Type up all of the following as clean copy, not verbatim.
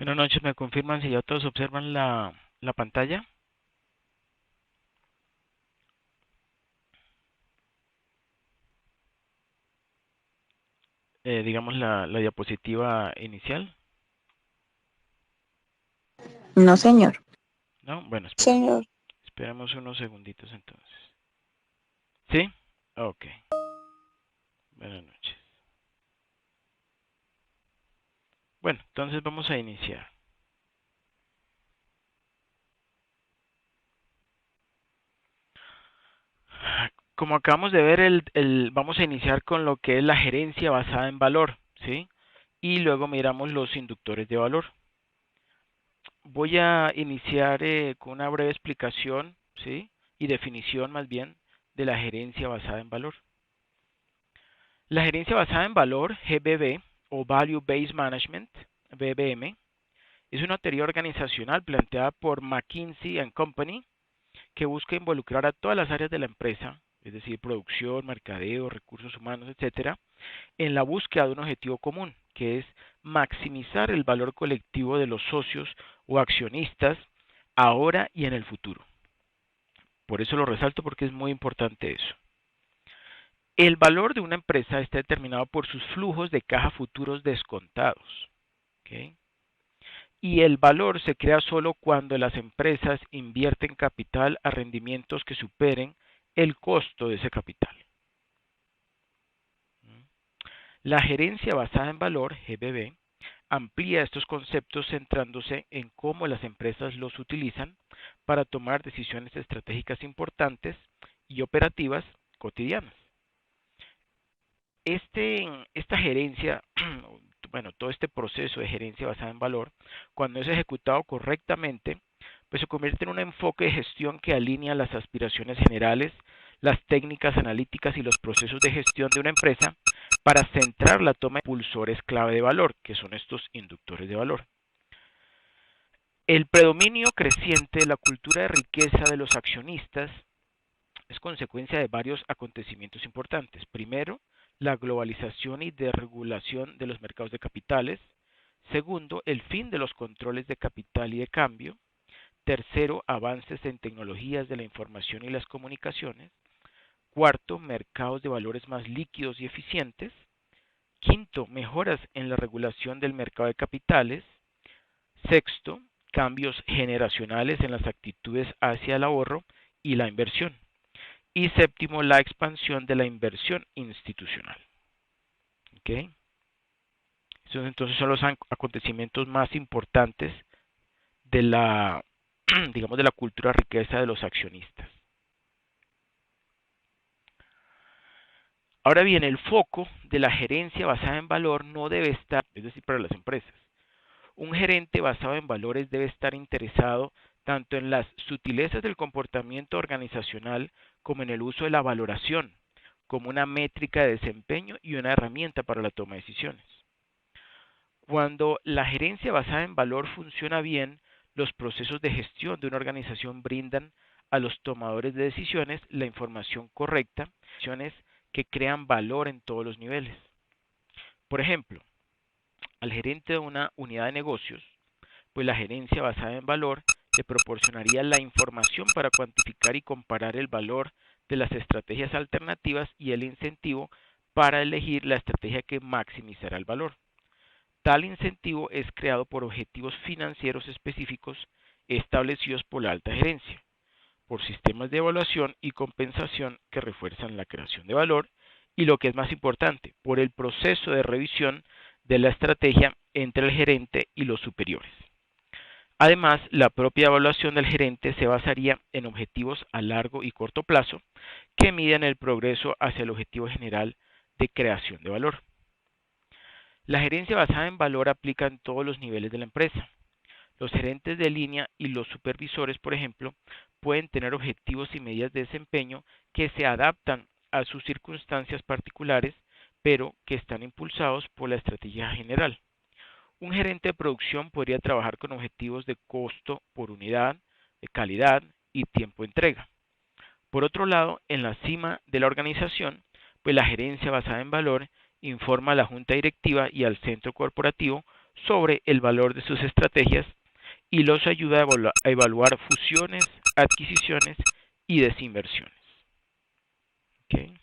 Buenas noches, me confirman si ya todos observan la pantalla. Digamos la diapositiva inicial. No, señor. ¿No? Bueno, Señor. esperemos unos segunditos entonces. ¿Sí? Ok. Buenas noches. Bueno, entonces vamos a iniciar. Como acabamos de ver, vamos a iniciar con lo que es la gerencia basada en valor, ¿sí? Y luego miramos los inductores de valor. Voy a iniciar con una breve explicación, ¿sí? Y definición más bien de la gerencia basada en valor. La gerencia basada en valor, GBV, o Value Based Management, VBM, es una teoría organizacional planteada por McKinsey & Company que busca involucrar a todas las áreas de la empresa, es decir, producción, mercadeo, recursos humanos, etcétera, en la búsqueda de un objetivo común, que es maximizar el valor colectivo de los socios o accionistas ahora y en el futuro. Por eso lo resalto porque es muy importante eso. El valor de una empresa está determinado por sus flujos de caja futuros descontados. ¿Okay? Y el valor se crea solo cuando las empresas invierten capital a rendimientos que superen el costo de ese capital. La gerencia basada en valor, GBV, amplía estos conceptos centrándose en cómo las empresas los utilizan para tomar decisiones estratégicas importantes y operativas cotidianas. Esta gerencia, bueno, todo este proceso de gerencia basada en valor, cuando es ejecutado correctamente, pues se convierte en un enfoque de gestión que alinea las aspiraciones generales, las técnicas analíticas y los procesos de gestión de una empresa para centrar la toma de impulsores clave de valor, que son estos inductores de valor. El predominio creciente de la cultura de riqueza de los accionistas es consecuencia de varios acontecimientos importantes. Primero, la globalización y desregulación de los mercados de capitales. Segundo, el fin de los controles de capital y de cambio. Tercero, avances en tecnologías de la información y las comunicaciones. Cuarto, mercados de valores más líquidos y eficientes. Quinto, mejoras en la regulación del mercado de capitales. Sexto, cambios generacionales en las actitudes hacia el ahorro y la inversión. Y séptimo, la expansión de la inversión institucional. ¿Okay? Esos entonces son los acontecimientos más importantes de la, digamos, de la cultura riqueza de los accionistas. Ahora bien, el foco de la gerencia basada en valor no debe estar, es decir, para las empresas. Un gerente basado en valores debe estar interesado tanto en las sutilezas del comportamiento organizacional como en el uso de la valoración, como una métrica de desempeño y una herramienta para la toma de decisiones. Cuando la gerencia basada en valor funciona bien, los procesos de gestión de una organización brindan a los tomadores de decisiones la información correcta, decisiones que crean valor en todos los niveles. Por ejemplo, al gerente de una unidad de negocios, pues la gerencia basada en valor le proporcionaría la información para cuantificar y comparar el valor de las estrategias alternativas y el incentivo para elegir la estrategia que maximizará el valor. Tal incentivo es creado por objetivos financieros específicos establecidos por la alta gerencia, por sistemas de evaluación y compensación que refuerzan la creación de valor y, lo que es más importante, por el proceso de revisión de la estrategia entre el gerente y los superiores. Además, la propia evaluación del gerente se basaría en objetivos a largo y corto plazo que miden el progreso hacia el objetivo general de creación de valor. La gerencia basada en valor aplica en todos los niveles de la empresa. Los gerentes de línea y los supervisores, por ejemplo, pueden tener objetivos y medidas de desempeño que se adaptan a sus circunstancias particulares, pero que están impulsados por la estrategia general. Un gerente de producción podría trabajar con objetivos de costo por unidad, de calidad y tiempo de entrega. Por otro lado, en la cima de la organización, pues la gerencia basada en valor informa a la junta directiva y al centro corporativo sobre el valor de sus estrategias y los ayuda a evaluar fusiones, adquisiciones y desinversiones. ¿Okay?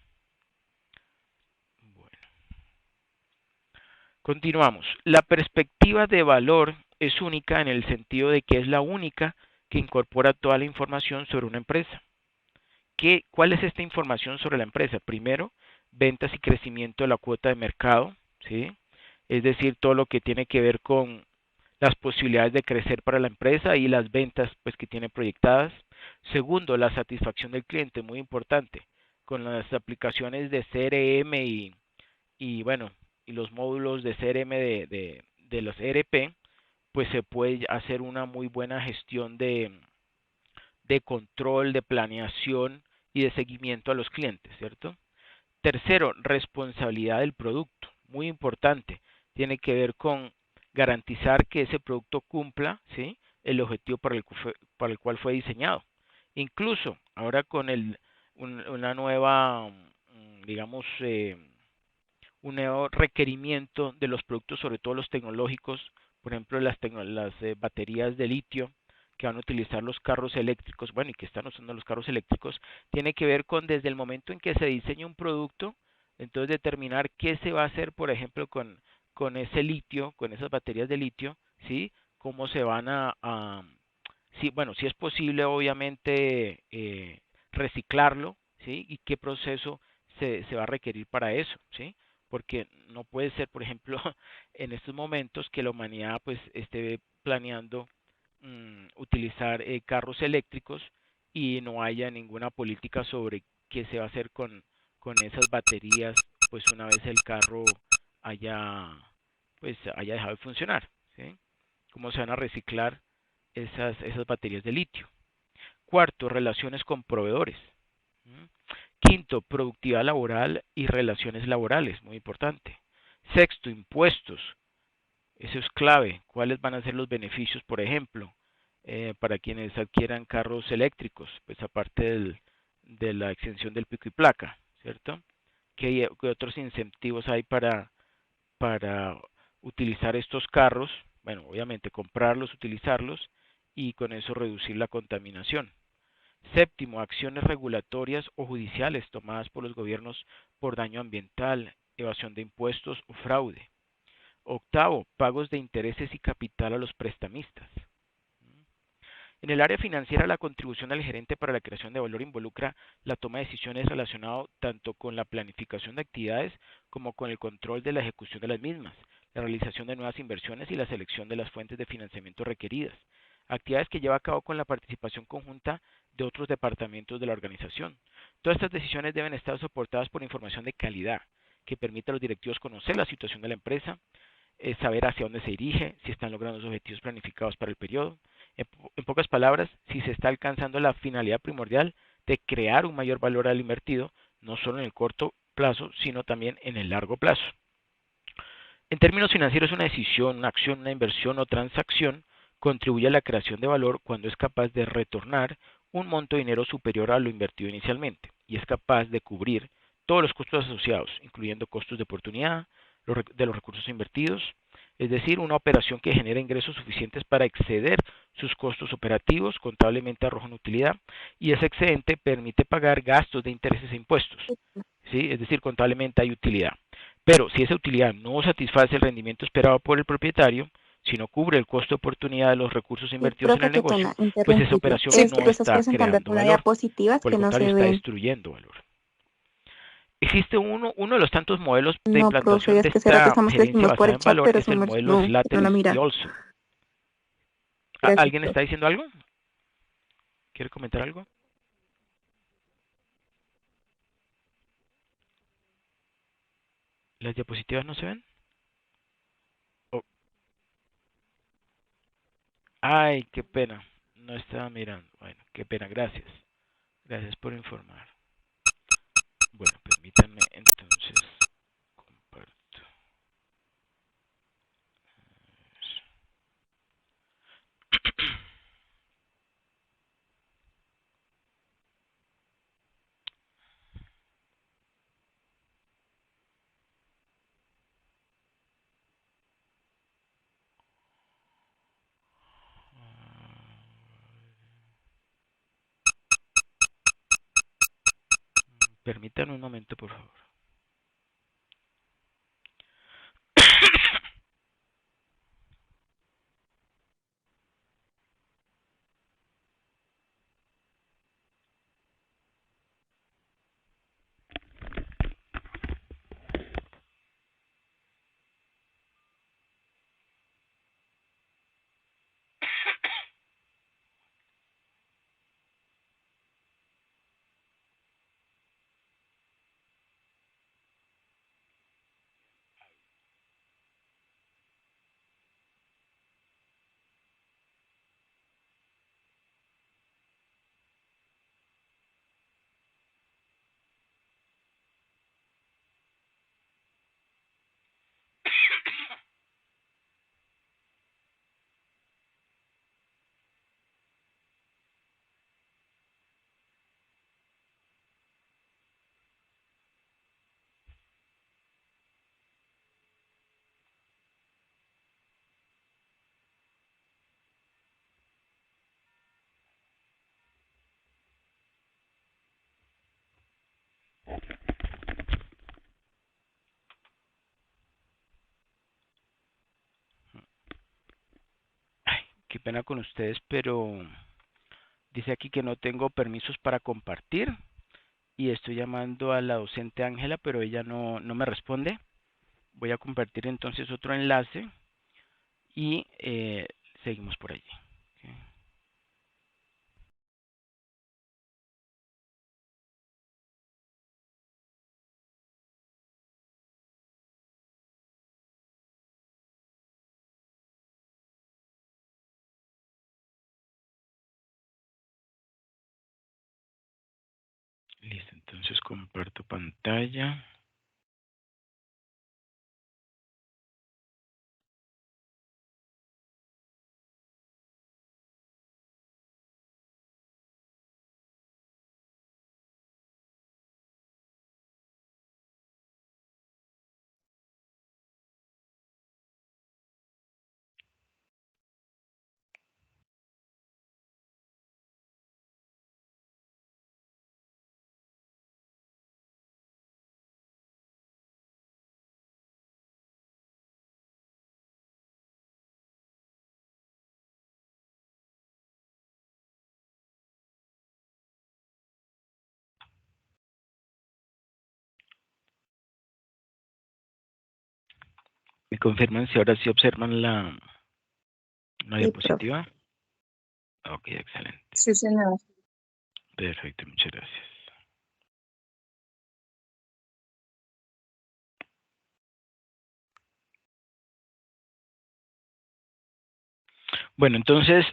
Bueno. Continuamos. La perspectiva de valor es única en el sentido de que es la única que incorpora toda la información sobre una empresa. ¿Cuál es esta información sobre la empresa? Primero, ventas y crecimiento de la cuota de mercado, ¿sí? Es decir, todo lo que tiene que ver con las posibilidades de crecer para la empresa y las ventas pues, que tiene proyectadas. Segundo, la satisfacción del cliente, muy importante, con las aplicaciones de CRM y bueno, y los módulos de CRM de los ERP, pues se puede hacer una muy buena gestión de control, de planeación y de seguimiento a los clientes, ¿cierto? Tercero, responsabilidad del producto, muy importante, tiene que ver con garantizar que ese producto cumpla, ¿sí?, el objetivo para el cual fue diseñado. Incluso ahora con una nueva, digamos, un nuevo requerimiento de los productos, sobre todo los tecnológicos, por ejemplo, las baterías de litio que van a utilizar los carros eléctricos, bueno, y que están usando los carros eléctricos, tiene que ver con desde el momento en que se diseña un producto, entonces determinar qué se va a hacer, por ejemplo, con ese litio, con esas baterías de litio, ¿sí? Cómo se van sí, bueno, si es posible, obviamente, reciclarlo, ¿sí? Y qué proceso se va a requerir para eso, ¿sí? Porque no puede ser, por ejemplo, en estos momentos que la humanidad pues esté planeando utilizar carros eléctricos y no haya ninguna política sobre qué se va a hacer con esas baterías pues una vez el carro haya pues haya dejado de funcionar, ¿sí? Cómo se van a reciclar esas baterías de litio. Cuarto, relaciones con proveedores. Quinto, productividad laboral y relaciones laborales, muy importante. Sexto, impuestos. Eso es clave. ¿Cuáles van a ser los beneficios, por ejemplo, para quienes adquieran carros eléctricos? Pues aparte de la exención del pico y placa, ¿cierto? ¿Qué otros incentivos hay para utilizar estos carros? Bueno, obviamente comprarlos, utilizarlos y con eso reducir la contaminación. Séptimo, acciones regulatorias o judiciales tomadas por los gobiernos por daño ambiental, evasión de impuestos o fraude. Octavo, pagos de intereses y capital a los prestamistas. En el área financiera, la contribución del gerente para la creación de valor involucra la toma de decisiones relacionadas tanto con la planificación de actividades como con el control de la ejecución de las mismas, la realización de nuevas inversiones y la selección de las fuentes de financiamiento requeridas, actividades que lleva a cabo con la participación conjunta de otros departamentos de la organización. Todas estas decisiones deben estar soportadas por información de calidad que permita a los directivos conocer la situación de la empresa, saber hacia dónde se dirige, si están logrando los objetivos planificados para el periodo. En pocas palabras, si se está alcanzando la finalidad primordial de crear un mayor valor al invertido, no solo en el corto plazo, sino también en el largo plazo. En términos financieros, una decisión, una acción, una inversión o transacción contribuye a la creación de valor cuando es capaz de retornar un monto de dinero superior a lo invertido inicialmente y es capaz de cubrir todos los costos asociados, incluyendo costos de oportunidad de los recursos invertidos, es decir, una operación que genera ingresos suficientes para exceder sus costos operativos, contablemente arroja una utilidad, y ese excedente permite pagar gastos de intereses e impuestos. ¿Sí? Es decir, contablemente hay utilidad. Pero si esa utilidad no satisface el rendimiento esperado por el propietario, si no cubre el costo de oportunidad de los recursos Sí, invertidos en profe, el qué negocio, pena pues esa interrumpirlo. operación Es que no tú estás está presentando creando una valor. diapositivas Por que el no contrario, se está ven. destruyendo valor. Existe uno de los tantos modelos de No, profe, implantación es de que hace rato esta estamos que gerencia escribimos por basada el en chat, valor, pero es el modelo no la Slattery y mira. Olson. Gracias, ¿Alguien está profe. diciendo algo? ¿Quiere comentar algo? ¿Las diapositivas no se ven? Oh, ay, qué pena. No estaba mirando. Bueno, qué pena. Gracias. Gracias por informar. Bueno, permítanme entonces comparto. Permítanme un momento, por favor. Ay, qué pena con ustedes, pero dice aquí que no tengo permisos para compartir y estoy llamando a la docente Ángela, pero ella no me responde. Voy a compartir entonces otro enlace y seguimos por allí. Okay. Listo, entonces comparto pantalla. ¿Me confirman si ahora sí observan la Sí, profe. diapositiva? Ok, excelente. Sí, señor. Perfecto, muchas gracias. Bueno, entonces,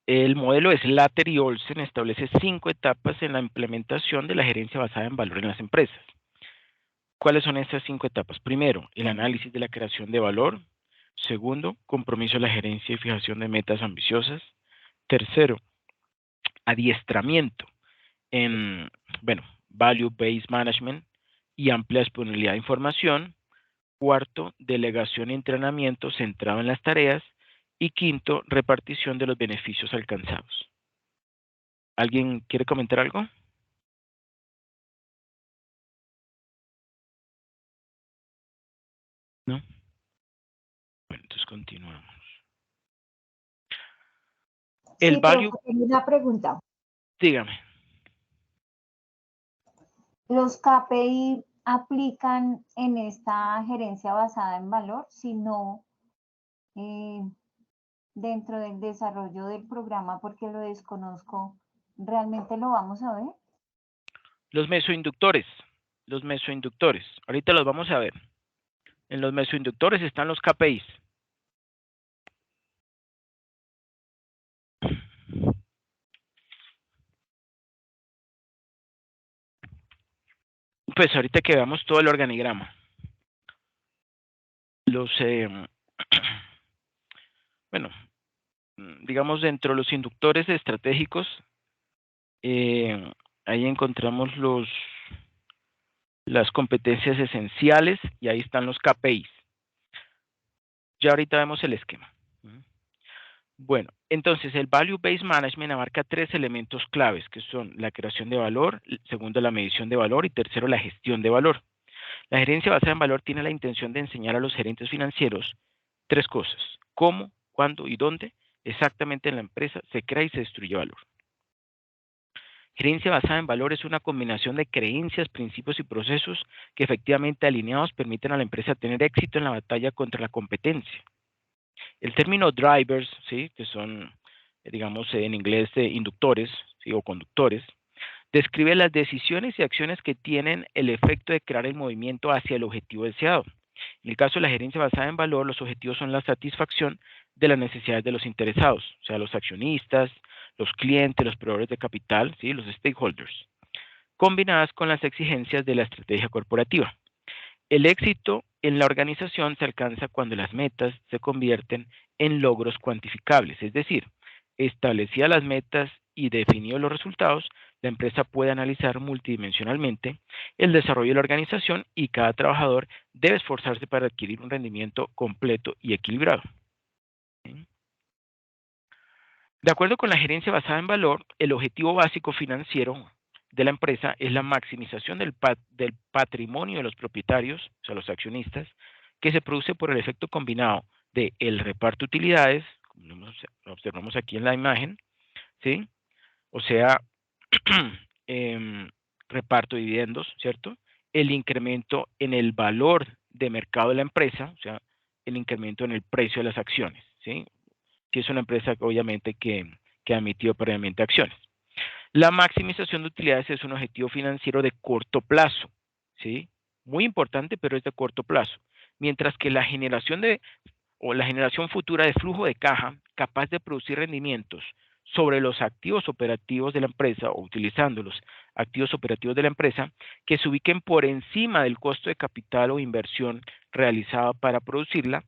el modelo Slater y Olsen establece 5 etapas en la implementación de la gerencia basada en valor en las empresas. ¿Cuáles son estas 5 etapas? Primero, el análisis de la creación de valor. Segundo, compromiso de la gerencia y fijación de metas ambiciosas. Tercero, adiestramiento en, bueno, value-based management y amplia disponibilidad de información. Cuarto, delegación y entrenamiento centrado en las tareas. Y quinto, repartición de los beneficios alcanzados. ¿Alguien quiere comentar algo? ¿No? Bueno, entonces continuamos. El Sí, value, profe, tengo una pregunta. dígame. ¿Los KPI aplican en esta gerencia basada en valor, sino dentro del desarrollo del programa, porque lo desconozco? ¿Realmente lo vamos a ver? Los mesoinductores. Los mesoinductores. Ahorita los vamos a ver. En los mesoinductores están los KPIs. Pues ahorita que veamos todo el organigrama. Los, bueno, digamos dentro de los inductores estratégicos, ahí encontramos las competencias esenciales y ahí están los KPIs. Ya ahorita vemos el esquema. Bueno, Entonces, el Value-Based Management abarca 3 elementos claves, que son la creación de valor, segundo, la medición de valor y tercero, la gestión de valor. La gerencia basada en valor tiene la intención de enseñar a los gerentes financieros 3 cosas: cómo, cuándo y dónde exactamente en la empresa se crea y se destruye valor. Gerencia basada en valor es una combinación de creencias, principios y procesos que efectivamente alineados permiten a la empresa tener éxito en la batalla contra la competencia. El término drivers, ¿sí?, que son, digamos, en inglés, inductores, ¿sí?, o conductores, describe las decisiones y acciones que tienen el efecto de crear el movimiento hacia el objetivo deseado. En el caso de la gerencia basada en valor, los objetivos son la satisfacción de las necesidades de los interesados, o sea, los accionistas, los clientes, los proveedores de capital, ¿sí?, los stakeholders, combinadas con las exigencias de la estrategia corporativa. El éxito en la organización se alcanza cuando las metas se convierten en logros cuantificables, es decir, establecidas las metas y definidos los resultados, la empresa puede analizar multidimensionalmente el desarrollo de la organización y cada trabajador debe esforzarse para adquirir un rendimiento completo y equilibrado. De acuerdo con la gerencia basada en valor, el objetivo básico financiero de la empresa es la maximización del patrimonio de los propietarios, o sea, los accionistas, que se produce por el efecto combinado de el reparto de utilidades, como lo observamos aquí en la imagen, ¿sí? O sea, reparto de dividendos, ¿cierto? El incremento en el valor de mercado de la empresa, o sea, el incremento en el precio de las acciones, ¿sí? Si es una empresa, obviamente, que ha emitido previamente acciones. La maximización de utilidades es un objetivo financiero de corto plazo, ¿sí? Muy importante, pero es de corto plazo. Mientras que la generación futura de flujo de caja capaz de producir rendimientos sobre los activos operativos de la empresa o utilizando los activos operativos de la empresa que se ubiquen por encima del costo de capital o inversión realizada para producirla,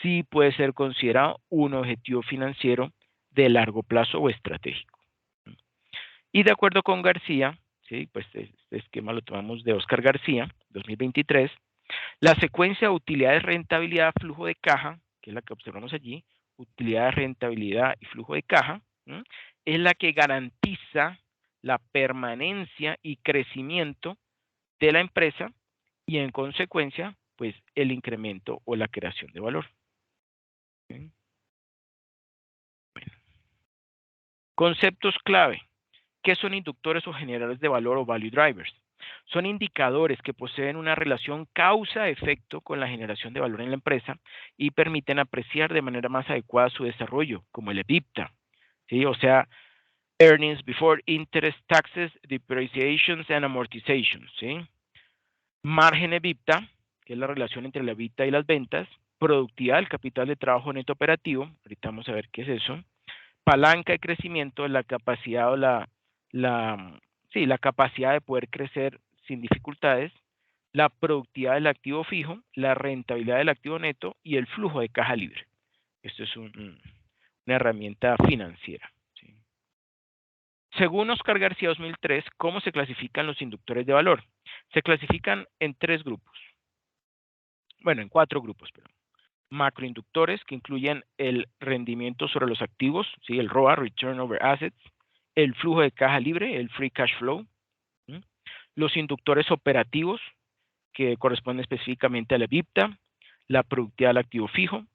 sí puede ser considerado un objetivo financiero de largo plazo o estratégico. Y de acuerdo con García, ¿sí?, pues este esquema lo tomamos de Oscar García, 2023, la secuencia de utilidades, rentabilidad, flujo de caja, que es la que observamos allí, utilidad, rentabilidad y flujo de caja, ¿sí?, es la que garantiza la permanencia y crecimiento de la empresa y en consecuencia, pues el incremento o la creación de valor. ¿Sí? Bueno. Conceptos clave. ¿Qué son inductores o generadores de valor o value drivers? Son indicadores que poseen una relación causa-efecto con la generación de valor en la empresa y permiten apreciar de manera más adecuada su desarrollo, como el EBITDA, ¿sí? O sea, Earnings Before Interest, Taxes, Depreciations and Amortizations, ¿sí? Margen EBITDA, que es la relación entre la EBITDA y las ventas. Productividad del capital de trabajo neto operativo, ahorita vamos a ver qué es eso. Palanca de crecimiento, la capacidad o la capacidad de poder crecer sin dificultades, la productividad del activo fijo, la rentabilidad del activo neto y el flujo de caja libre. Esto es una herramienta financiera. ¿Sí? Según Oscar García 2003, ¿cómo se clasifican los inductores de valor? Se clasifican en 3 grupos. Bueno, en 4 grupos, perdón. Macroinductores, que incluyen el rendimiento sobre los activos, ¿sí?, el ROA, Return Over Assets, el flujo de caja libre, el Free Cash Flow. ¿Sí? Los inductores operativos, que corresponden específicamente a la EBITDA, la productividad del activo fijo,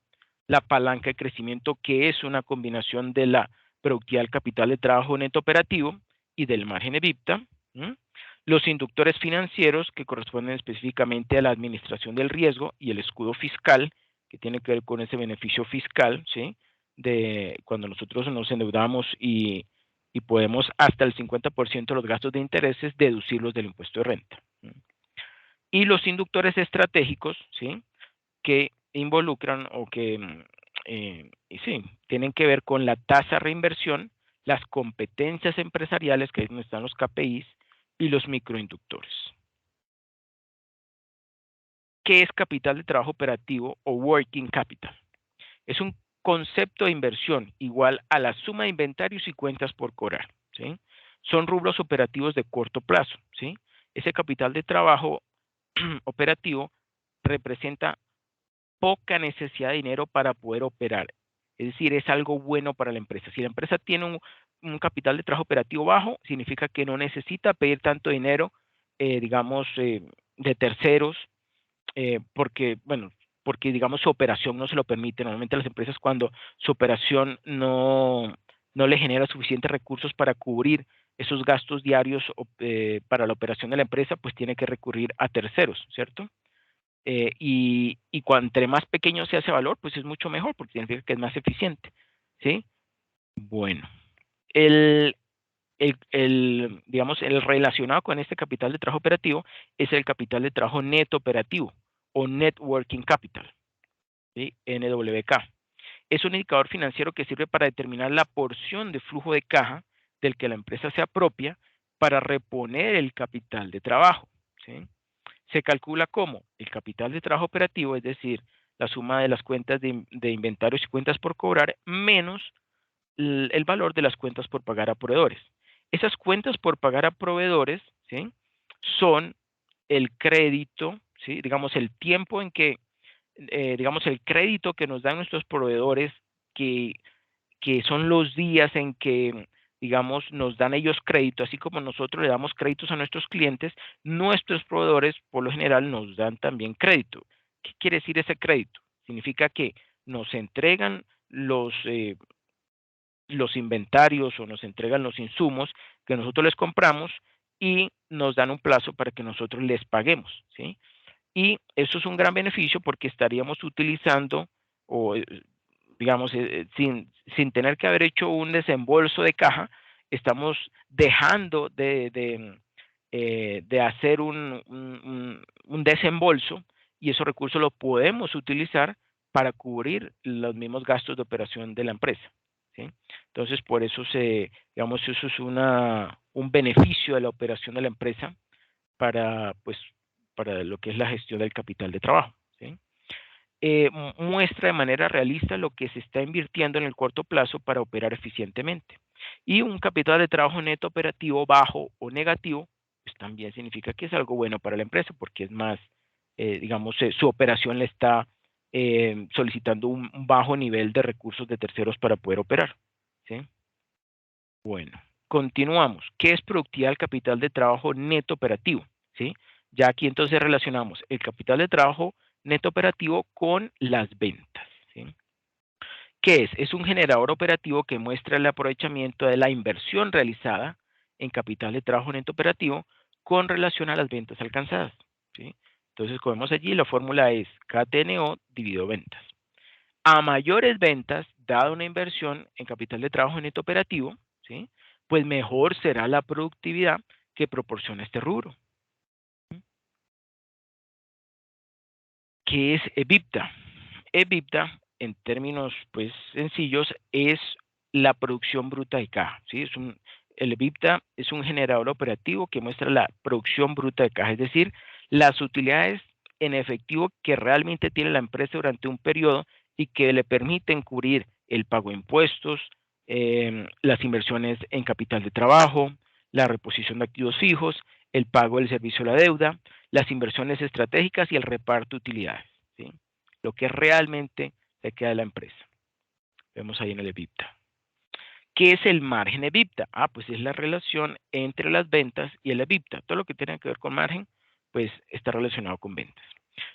la palanca de crecimiento, que es una combinación de la productividad del capital de trabajo neto operativo y del margen EBITDA. ¿Sí? Los inductores financieros, que corresponden específicamente a la administración del riesgo y el escudo fiscal, que tiene que ver con ese beneficio fiscal, ¿sí?, de cuando nosotros nos endeudamos y podemos hasta el 50% de los gastos de intereses deducirlos del impuesto de renta. ¿Sí? Y los inductores estratégicos, ¿sí?, que involucran o que tienen que ver con la tasa de reinversión, las competencias empresariales, que es donde están los KPIs, y los microinductores. ¿Qué es capital de trabajo operativo o working capital? Es un concepto de inversión igual a la suma de inventarios y cuentas por cobrar, ¿sí? Son rubros operativos de corto plazo, ¿sí? Ese capital de trabajo operativo representa poca necesidad de dinero para poder operar Es decir, es algo bueno para la empresa. Si la empresa tiene un capital de trabajo operativo bajo, significa que no necesita pedir tanto dinero, digamos, de terceros, porque, bueno, porque digamos su operación no se lo permite. Normalmente las empresas cuando su operación no le genera suficientes recursos para cubrir esos gastos diarios para la operación de la empresa, pues tiene que recurrir a terceros, ¿cierto? Y entre más pequeño sea ese valor, pues es mucho mejor, porque significa que es más eficiente, ¿sí? Bueno, el, digamos, el relacionado con este capital de trabajo operativo es el capital de trabajo neto operativo o Net Working Capital, ¿sí? NWK. Es un indicador financiero que sirve para determinar la porción de flujo de caja del que la empresa se apropia para reponer el capital de trabajo, ¿sí? Se calcula como el capital de trabajo operativo, es decir, la suma de las cuentas de inventarios y cuentas por cobrar, menos el valor de las cuentas por pagar a proveedores. Esas cuentas por pagar a proveedores, ¿sí? Son el crédito, ¿sí? Digamos, el tiempo en que, digamos, el crédito que nos dan nuestros proveedores, que, que son los días en que, digamos, nos dan ellos crédito, así como nosotros le damos créditos a nuestros clientes, nuestros proveedores por lo general nos dan también crédito. ¿Qué quiere decir ese crédito? Significa que nos entregan los inventarios o nos entregan los insumos que nosotros les compramos y nos dan un plazo para que nosotros les paguemos, ¿sí? Y eso es un gran beneficio porque estaríamos utilizando o digamos, sin tener que haber hecho un desembolso de caja, estamos dejando de hacer un desembolso y esos recursos los podemos utilizar para cubrir los mismos gastos de operación de la empresa, ¿sí? Entonces, por eso digamos, eso es un beneficio de la operación de la empresa para, pues, para lo que es la gestión del capital de trabajo, ¿sí? Muestra de manera realista lo que se está invirtiendo en el corto plazo para operar eficientemente. Y un capital de trabajo neto operativo bajo o negativo, pues también significa que es algo bueno para la empresa porque es más, digamos, su operación le está solicitando un bajo nivel de recursos de terceros para poder operar, ¿sí? Bueno, continuamos. ¿Qué es productividad del capital de trabajo neto operativo? ¿Sí? Ya aquí entonces relacionamos el capital de trabajo neto operativo con las ventas, ¿sí? ¿Qué es? Es un generador operativo que muestra el aprovechamiento de la inversión realizada en capital de trabajo neto operativo con relación a las ventas alcanzadas, ¿sí? Entonces, como vemos allí, la fórmula es KTNO dividido ventas. A mayores ventas, dada una inversión en capital de trabajo neto operativo, ¿sí? Pues mejor será la productividad que proporciona este rubro. ¿Qué es EBITDA? EBITDA, en términos pues sencillos, es la producción bruta de caja, ¿sí? El EBITDA es un generador operativo que muestra la producción bruta de caja, es decir, las utilidades en efectivo que realmente tiene la empresa durante un periodo y que le permiten cubrir el pago de impuestos, las inversiones en capital de trabajo, la reposición de activos fijos, el pago del servicio a la deuda, las inversiones estratégicas y el reparto de utilidades, ¿sí? Lo que realmente le queda a la empresa. Vemos ahí en el EBITDA. ¿Qué es el margen EBITDA? Pues es la relación entre las ventas y el EBITDA. Todo lo que tiene que ver con margen, pues está relacionado con ventas.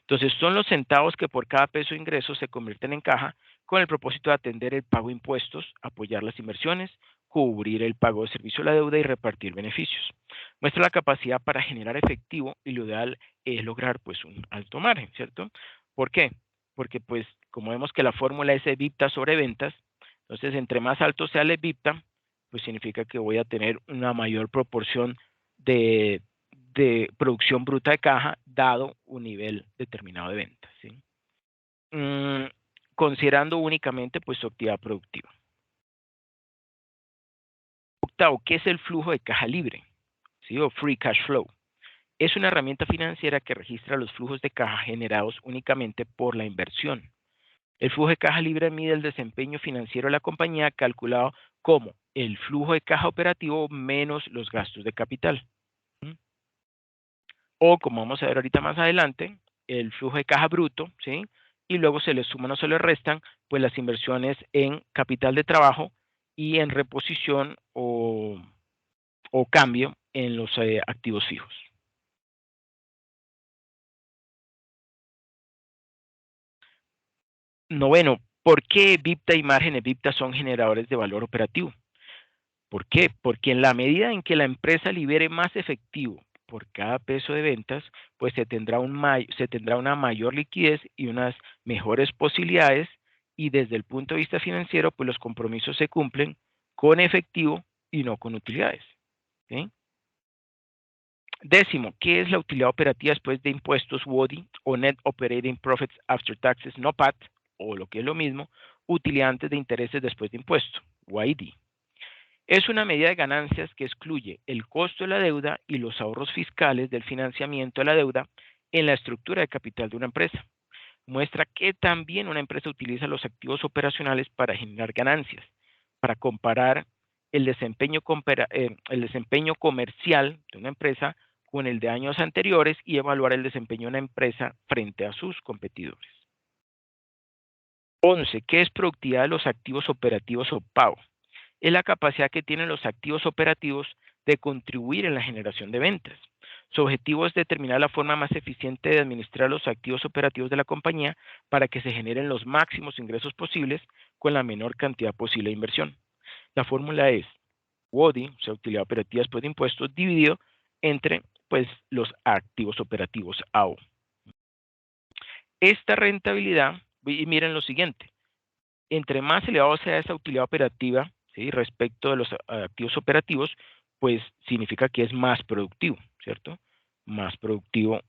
Entonces, son los centavos que por cada peso de ingreso se convierten en caja con el propósito de atender el pago de impuestos, apoyar las inversiones, cubrir el pago de servicio a la deuda y repartir beneficios. Muestra la capacidad para generar efectivo y lo ideal es lograr pues un alto margen, ¿cierto? ¿Por qué? Porque pues como vemos que la fórmula es EBITDA sobre ventas, entonces entre más alto sea el EBITDA, pues significa que voy a tener una mayor proporción de producción bruta de caja dado un nivel determinado de ventas, ¿sí? Mm, considerando únicamente pues su actividad productiva. Octavo, ¿qué es el flujo de caja libre? ¿Sí? O free cash flow. Es una herramienta financiera que registra los flujos de caja generados únicamente por la inversión. El flujo de caja libre mide el desempeño financiero de la compañía calculado como el flujo de caja operativo menos los gastos de capital. ¿Mm? O como vamos a ver ahorita más adelante, el flujo de caja bruto, ¿sí? y luego se le suman o se le restan pues las inversiones en capital de trabajo y en reposición o cambio en los activos fijos. Noveno, ¿por qué EBITDA y margen EBITDA son generadores de valor operativo? ¿Por qué? Porque en la medida en que la empresa libere más efectivo por cada peso de ventas, pues se tendrá una mayor liquidez y unas mejores posibilidades, y desde el punto de vista financiero, pues los compromisos se cumplen con efectivo y no con utilidades. ¿Sí? Décimo, ¿qué es la utilidad operativa después de impuestos WODI o Net Operating Profits After Taxes, no PAT, o lo que es lo mismo, utilidad antes de intereses después de impuestos, YD? Es una medida de ganancias que excluye el costo de la deuda y los ahorros fiscales del financiamiento de la deuda en la estructura de capital de una empresa. Muestra que también una empresa utiliza los activos operacionales para generar ganancias, para comparar el desempeño comercial de una empresa con el de años anteriores y evaluar el desempeño de una empresa frente a sus competidores. 11. ¿Qué es productividad de los activos operativos o PAO? Es la capacidad que tienen los activos operativos de contribuir en la generación de ventas. Su objetivo es determinar la forma más eficiente de administrar los activos operativos de la compañía para que se generen los máximos ingresos posibles con la menor cantidad posible de inversión. La fórmula es WODI, o sea, utilidad operativa después de impuestos, dividido entre pues, los activos operativos AO. Esta rentabilidad, y miren lo siguiente, entre más elevado sea esa utilidad operativa, ¿sí?, respecto de los activos operativos, pues significa que es más productivo, ¿cierto? Más productivo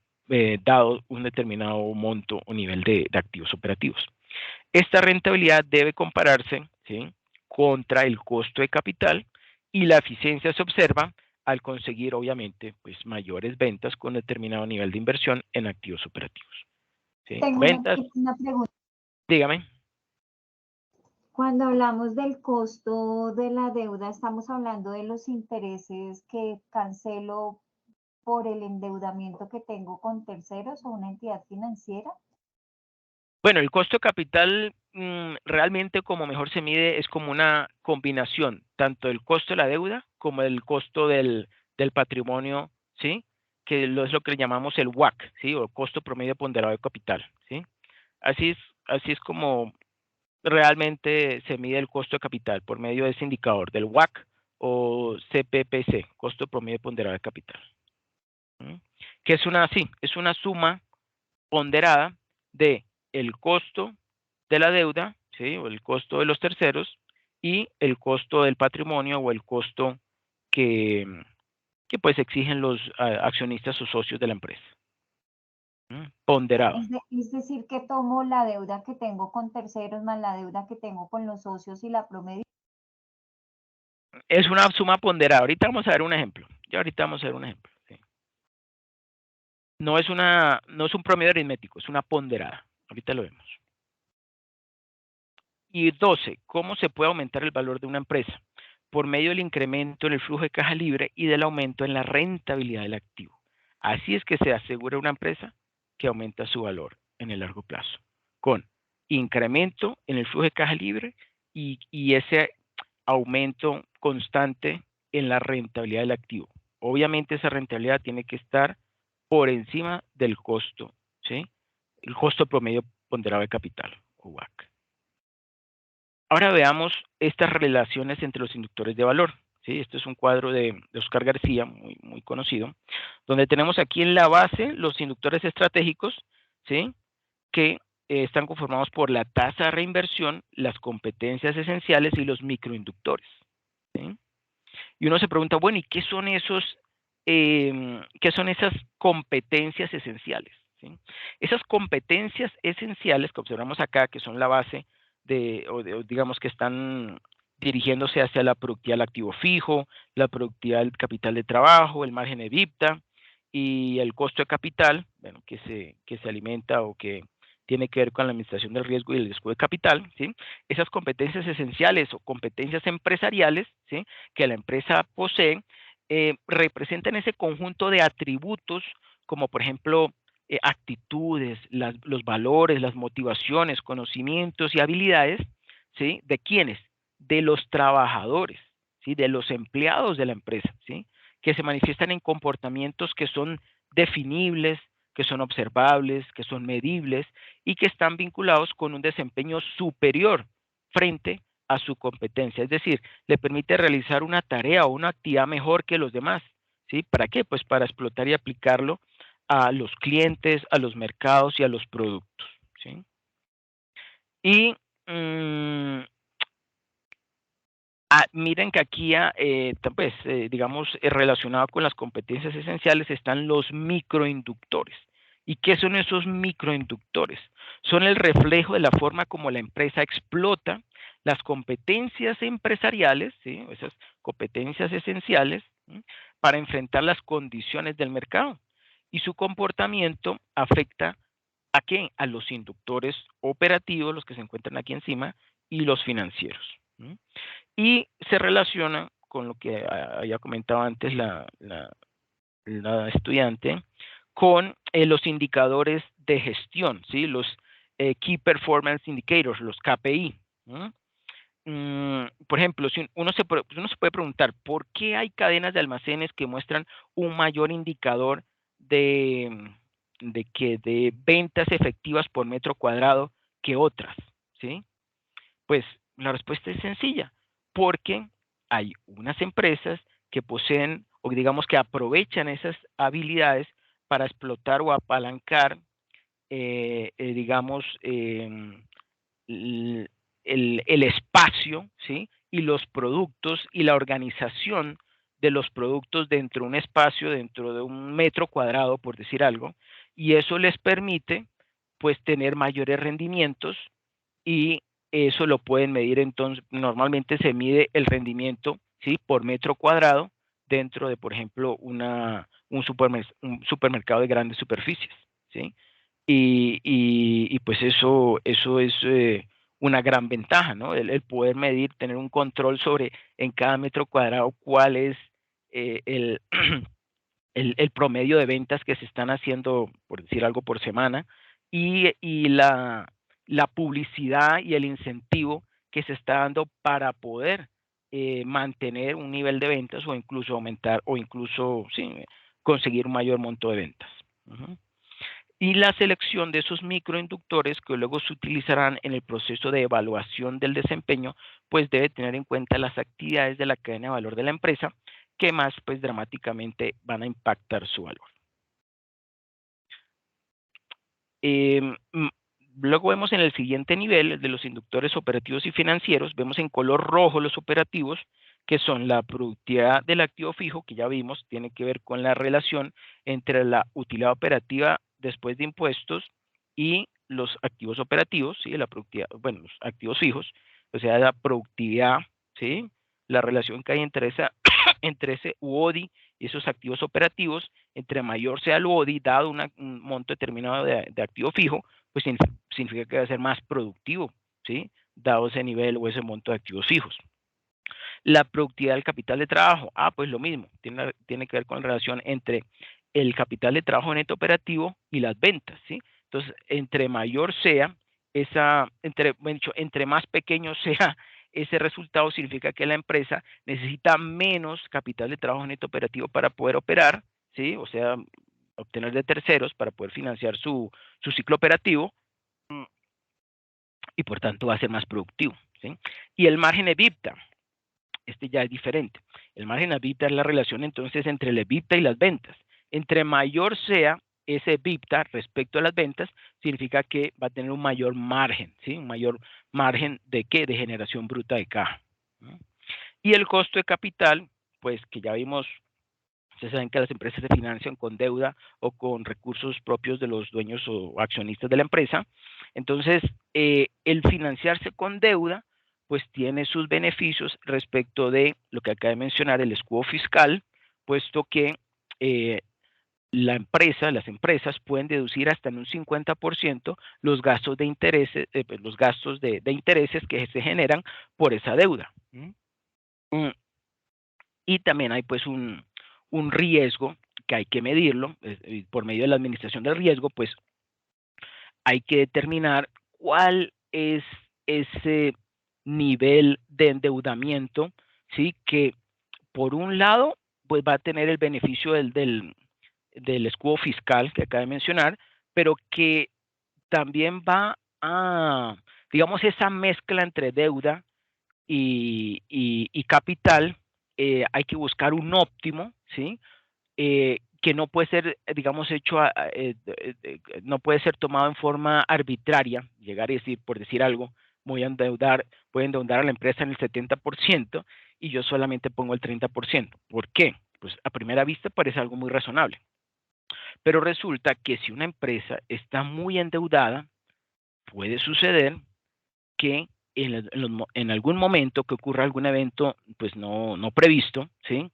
dado un determinado monto o nivel de activos operativos. Esta rentabilidad debe compararse, ¿sí?, contra el costo de capital, y la eficiencia se observa al conseguir, obviamente, pues mayores ventas con determinado nivel de inversión en activos operativos. ¿Sí? Tengo Ventas, una pregunta. dígame. Cuando hablamos del costo de la deuda, ¿estamos hablando de los intereses que cancelo por el endeudamiento que tengo con terceros o una entidad financiera? Bueno, el costo de capital realmente como mejor se mide es como una combinación, tanto del costo de la deuda como el costo del patrimonio, ¿sí? Que es lo que le llamamos el WACC, ¿sí? O costo promedio ponderado de capital, ¿sí? Así es como realmente se mide el costo de capital, por medio de ese indicador del WACC o CPPC, costo promedio ponderado de capital. ¿Mm? Que es es una suma ponderada de el costo de la deuda, ¿sí?, o el costo de los terceros, y el costo del patrimonio o el costo que, que pues exigen los accionistas o socios de la empresa. Ponderado. Es decir, que tomo la deuda que tengo con terceros más la deuda que tengo con los socios y la promedio. Es una suma ponderada. Ahorita vamos a ver un ejemplo. Ya ahorita vamos a ver un ejemplo. ¿Sí? No es un promedio aritmético, es una ponderada. Ahorita lo vemos. Y 12, ¿cómo se puede aumentar el valor de una empresa? Por medio del incremento en el flujo de caja libre y del aumento en la rentabilidad del activo. Así es que se asegura una empresa que aumenta su valor en el largo plazo, con incremento en el flujo de caja libre y ese aumento constante en la rentabilidad del activo. Obviamente esa rentabilidad tiene que estar por encima del costo, ¿sí? El costo promedio ponderado de capital, o WACC. Ahora veamos estas relaciones entre los inductores de valor. ¿Sí? Esto es un cuadro de Oscar García, muy conocido, donde tenemos aquí en la base los inductores estratégicos, ¿sí?, que están conformados por la tasa de reinversión, las competencias esenciales y los microinductores. ¿Sí? Y uno se pregunta, bueno, ¿y qué son esas competencias esenciales? ¿Sí? Esas competencias esenciales que observamos acá, que son la base o digamos que están dirigiéndose hacia la productividad del activo fijo, la productividad del capital de trabajo, el margen de EBITDA y el costo de capital, bueno, que se alimenta o que tiene que ver con la administración del riesgo y el riesgo de capital, ¿sí? Esas competencias esenciales o competencias empresariales, ¿sí?, que la empresa posee, representan ese conjunto de atributos como por ejemplo actitudes, los valores, las motivaciones, conocimientos y habilidades, ¿sí? ¿De quiénes? De los trabajadores, ¿sí? De los empleados de la empresa, ¿sí? Que se manifiestan en comportamientos que son definibles, que son observables, que son medibles y que están vinculados con un desempeño superior frente a su competencia. Es decir, le permite realizar una tarea o una actividad mejor que los demás, ¿sí? ¿Para qué? Pues para explotar y aplicarlo a los clientes, a los mercados y a los productos, ¿sí? Y miren que aquí, pues, digamos, relacionado con las competencias esenciales están los microinductores. ¿Y qué son esos microinductores? Son el reflejo de la forma como la empresa explota las competencias empresariales, ¿sí? Esas competencias esenciales, ¿sí? Para enfrentar las condiciones del mercado. Y su comportamiento afecta ¿a qué? A los inductores operativos, los que se encuentran aquí encima, y los financieros. ¿Sí? Y se relaciona con lo que había comentado antes la estudiante, con los indicadores de gestión, ¿sí? Los Key Performance Indicators, los KPI. ¿Sí? Por ejemplo, si uno se puede preguntar, ¿por qué hay cadenas de almacenes que muestran un mayor indicador de ventas efectivas por metro cuadrado que otras? ¿Sí? Pues la respuesta es sencilla, porque hay unas empresas que poseen o digamos que aprovechan esas habilidades para explotar o apalancar, digamos, el espacio, ¿sí? Y los productos y la organización de los productos dentro de un espacio, dentro de un metro cuadrado, por decir algo, y eso les permite, pues, tener mayores rendimientos y eso lo pueden medir entonces, normalmente se mide el rendimiento, ¿sí? Por metro cuadrado dentro de, por ejemplo, un supermercado de grandes superficies, ¿sí? Y pues eso es una gran ventaja, ¿no? El poder medir, tener un control sobre en cada metro cuadrado cuál es el, el promedio de ventas que se están haciendo, por decir algo, por semana, y la publicidad y el incentivo que se está dando para poder mantener un nivel de ventas o incluso aumentar o incluso sí, conseguir un mayor monto de ventas. Uh-huh. Y la selección de esos microinductores que luego se utilizarán en el proceso de evaluación del desempeño, pues debe tener en cuenta las actividades de la cadena de valor de la empresa que más pues dramáticamente van a impactar su valor. Luego vemos en el siguiente nivel de los inductores operativos y financieros, vemos en color rojo los operativos, que son la productividad del activo fijo, que ya vimos, tiene que ver con la relación entre la utilidad operativa después de impuestos y los activos operativos, ¿sí? La productividad, bueno, los activos fijos, o sea, la productividad, ¿sí? La relación que hay entre entre ese UODI y esos activos operativos, entre mayor sea el UODI, dado un monto determinado de activo fijo, pues significa que va a ser más productivo, ¿sí? Dado ese nivel o ese monto de activos fijos. La productividad del capital de trabajo, pues lo mismo, tiene que ver con la relación entre el capital de trabajo neto operativo y las ventas, ¿sí? Entonces, entre mayor sea entre más pequeño sea ese resultado, significa que la empresa necesita menos capital de trabajo neto operativo para poder operar, ¿sí? O sea, obtener de terceros para poder financiar su ciclo operativo y por tanto va a ser más productivo, ¿sí? Y el margen EBITDA, ya es diferente. El margen EBITDA es la relación entonces entre el EBITDA y las ventas. Entre mayor sea ese EBITDA respecto a las ventas, significa que va a tener un mayor margen, ¿sí? Un mayor margen de ¿qué? De generación bruta de caja. ¿No? Y el costo de capital, pues que ya vimos, ustedes saben que las empresas se financian con deuda o con recursos propios de los dueños o accionistas de la empresa. Entonces, el financiarse con deuda, pues tiene sus beneficios respecto de lo que acaba de mencionar, el escudo fiscal, puesto que las empresas pueden deducir hasta en un 50% los gastos de intereses, de intereses que se generan por esa deuda. Y también hay pues un riesgo que hay que medirlo, por medio de la administración del riesgo, pues hay que determinar cuál es ese nivel de endeudamiento, ¿sí? Que por un lado, pues va a tener el beneficio del escudo fiscal que acabo de mencionar, pero que también va a, digamos, esa mezcla entre deuda y capital, hay que buscar un óptimo, ¿sí? Que no puede ser, digamos, no puede ser tomado en forma arbitraria, llegar y decir, por decir algo, voy a endeudar a la empresa en el 70% y yo solamente pongo el 30%. ¿Por qué? Pues a primera vista parece algo muy razonable. Pero resulta que si una empresa está muy endeudada, puede suceder que en algún momento que ocurra algún evento pues no previsto, ¿sí?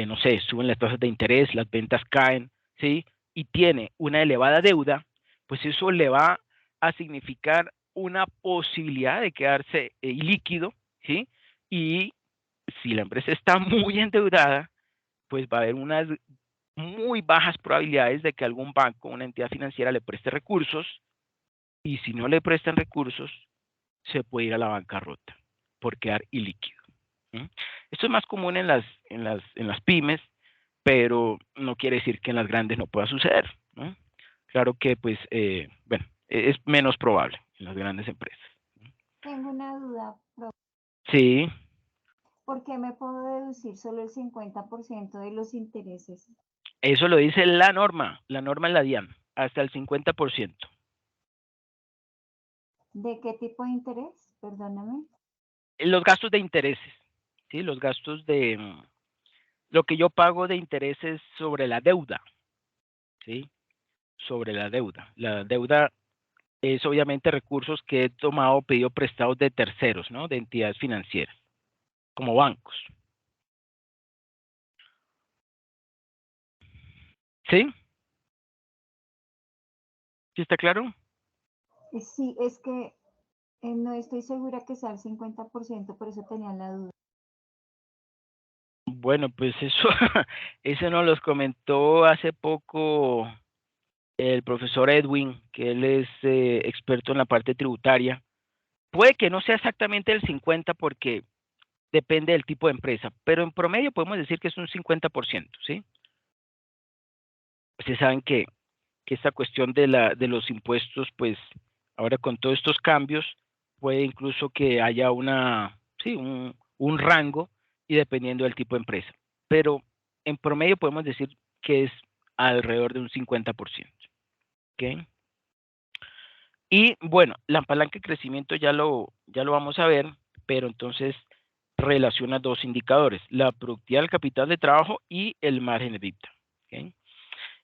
No sé, suben las tasas de interés, las ventas caen, ¿sí? Y tiene una elevada deuda, pues eso le va a significar una posibilidad de quedarse ilíquido, ¿sí? Y si la empresa está muy endeudada, pues va a haber unas muy bajas probabilidades de que algún banco, una entidad financiera le preste recursos, y si no le prestan recursos, se puede ir a la bancarrota por quedar ilíquido. ¿Mm? Esto es más común en las pymes, pero no quiere decir que en las grandes no pueda suceder, ¿no? Claro que, pues, bueno, es menos probable en las grandes empresas. Tengo una duda, profe. Sí, ¿Por qué me puedo deducir solo el 50% de los intereses? eso lo dice la norma es la DIAN, hasta el 50%. ¿De qué tipo de interés? Perdóname. Los gastos de intereses, ¿sí? Los gastos de lo que yo pago de intereses sobre la deuda, ¿sí? Sobre la deuda. La deuda es obviamente recursos que he tomado o pedido prestados de terceros, ¿no? De entidades financieras, como bancos. ¿Sí? ¿Sí está claro? Sí, es que no estoy segura que sea el 50%, por eso tenía la duda. Bueno, pues eso, eso nos los comentó hace poco el profesor Edwin, que él es experto en la parte tributaria. Puede que no sea exactamente el 50 porque depende del tipo de empresa, pero en promedio podemos decir que es un 50%, ¿sí? Ustedes saben que esta cuestión de los impuestos, pues ahora con todos estos cambios, puede incluso que haya sí, un rango y dependiendo del tipo de empresa. Pero en promedio podemos decir que es alrededor de un 50%. ¿Ok? Y bueno, la palanca de crecimiento ya lo vamos a ver, pero entonces relaciona dos indicadores, la productividad del capital de trabajo y el margen de EBITDA. ¿Ok?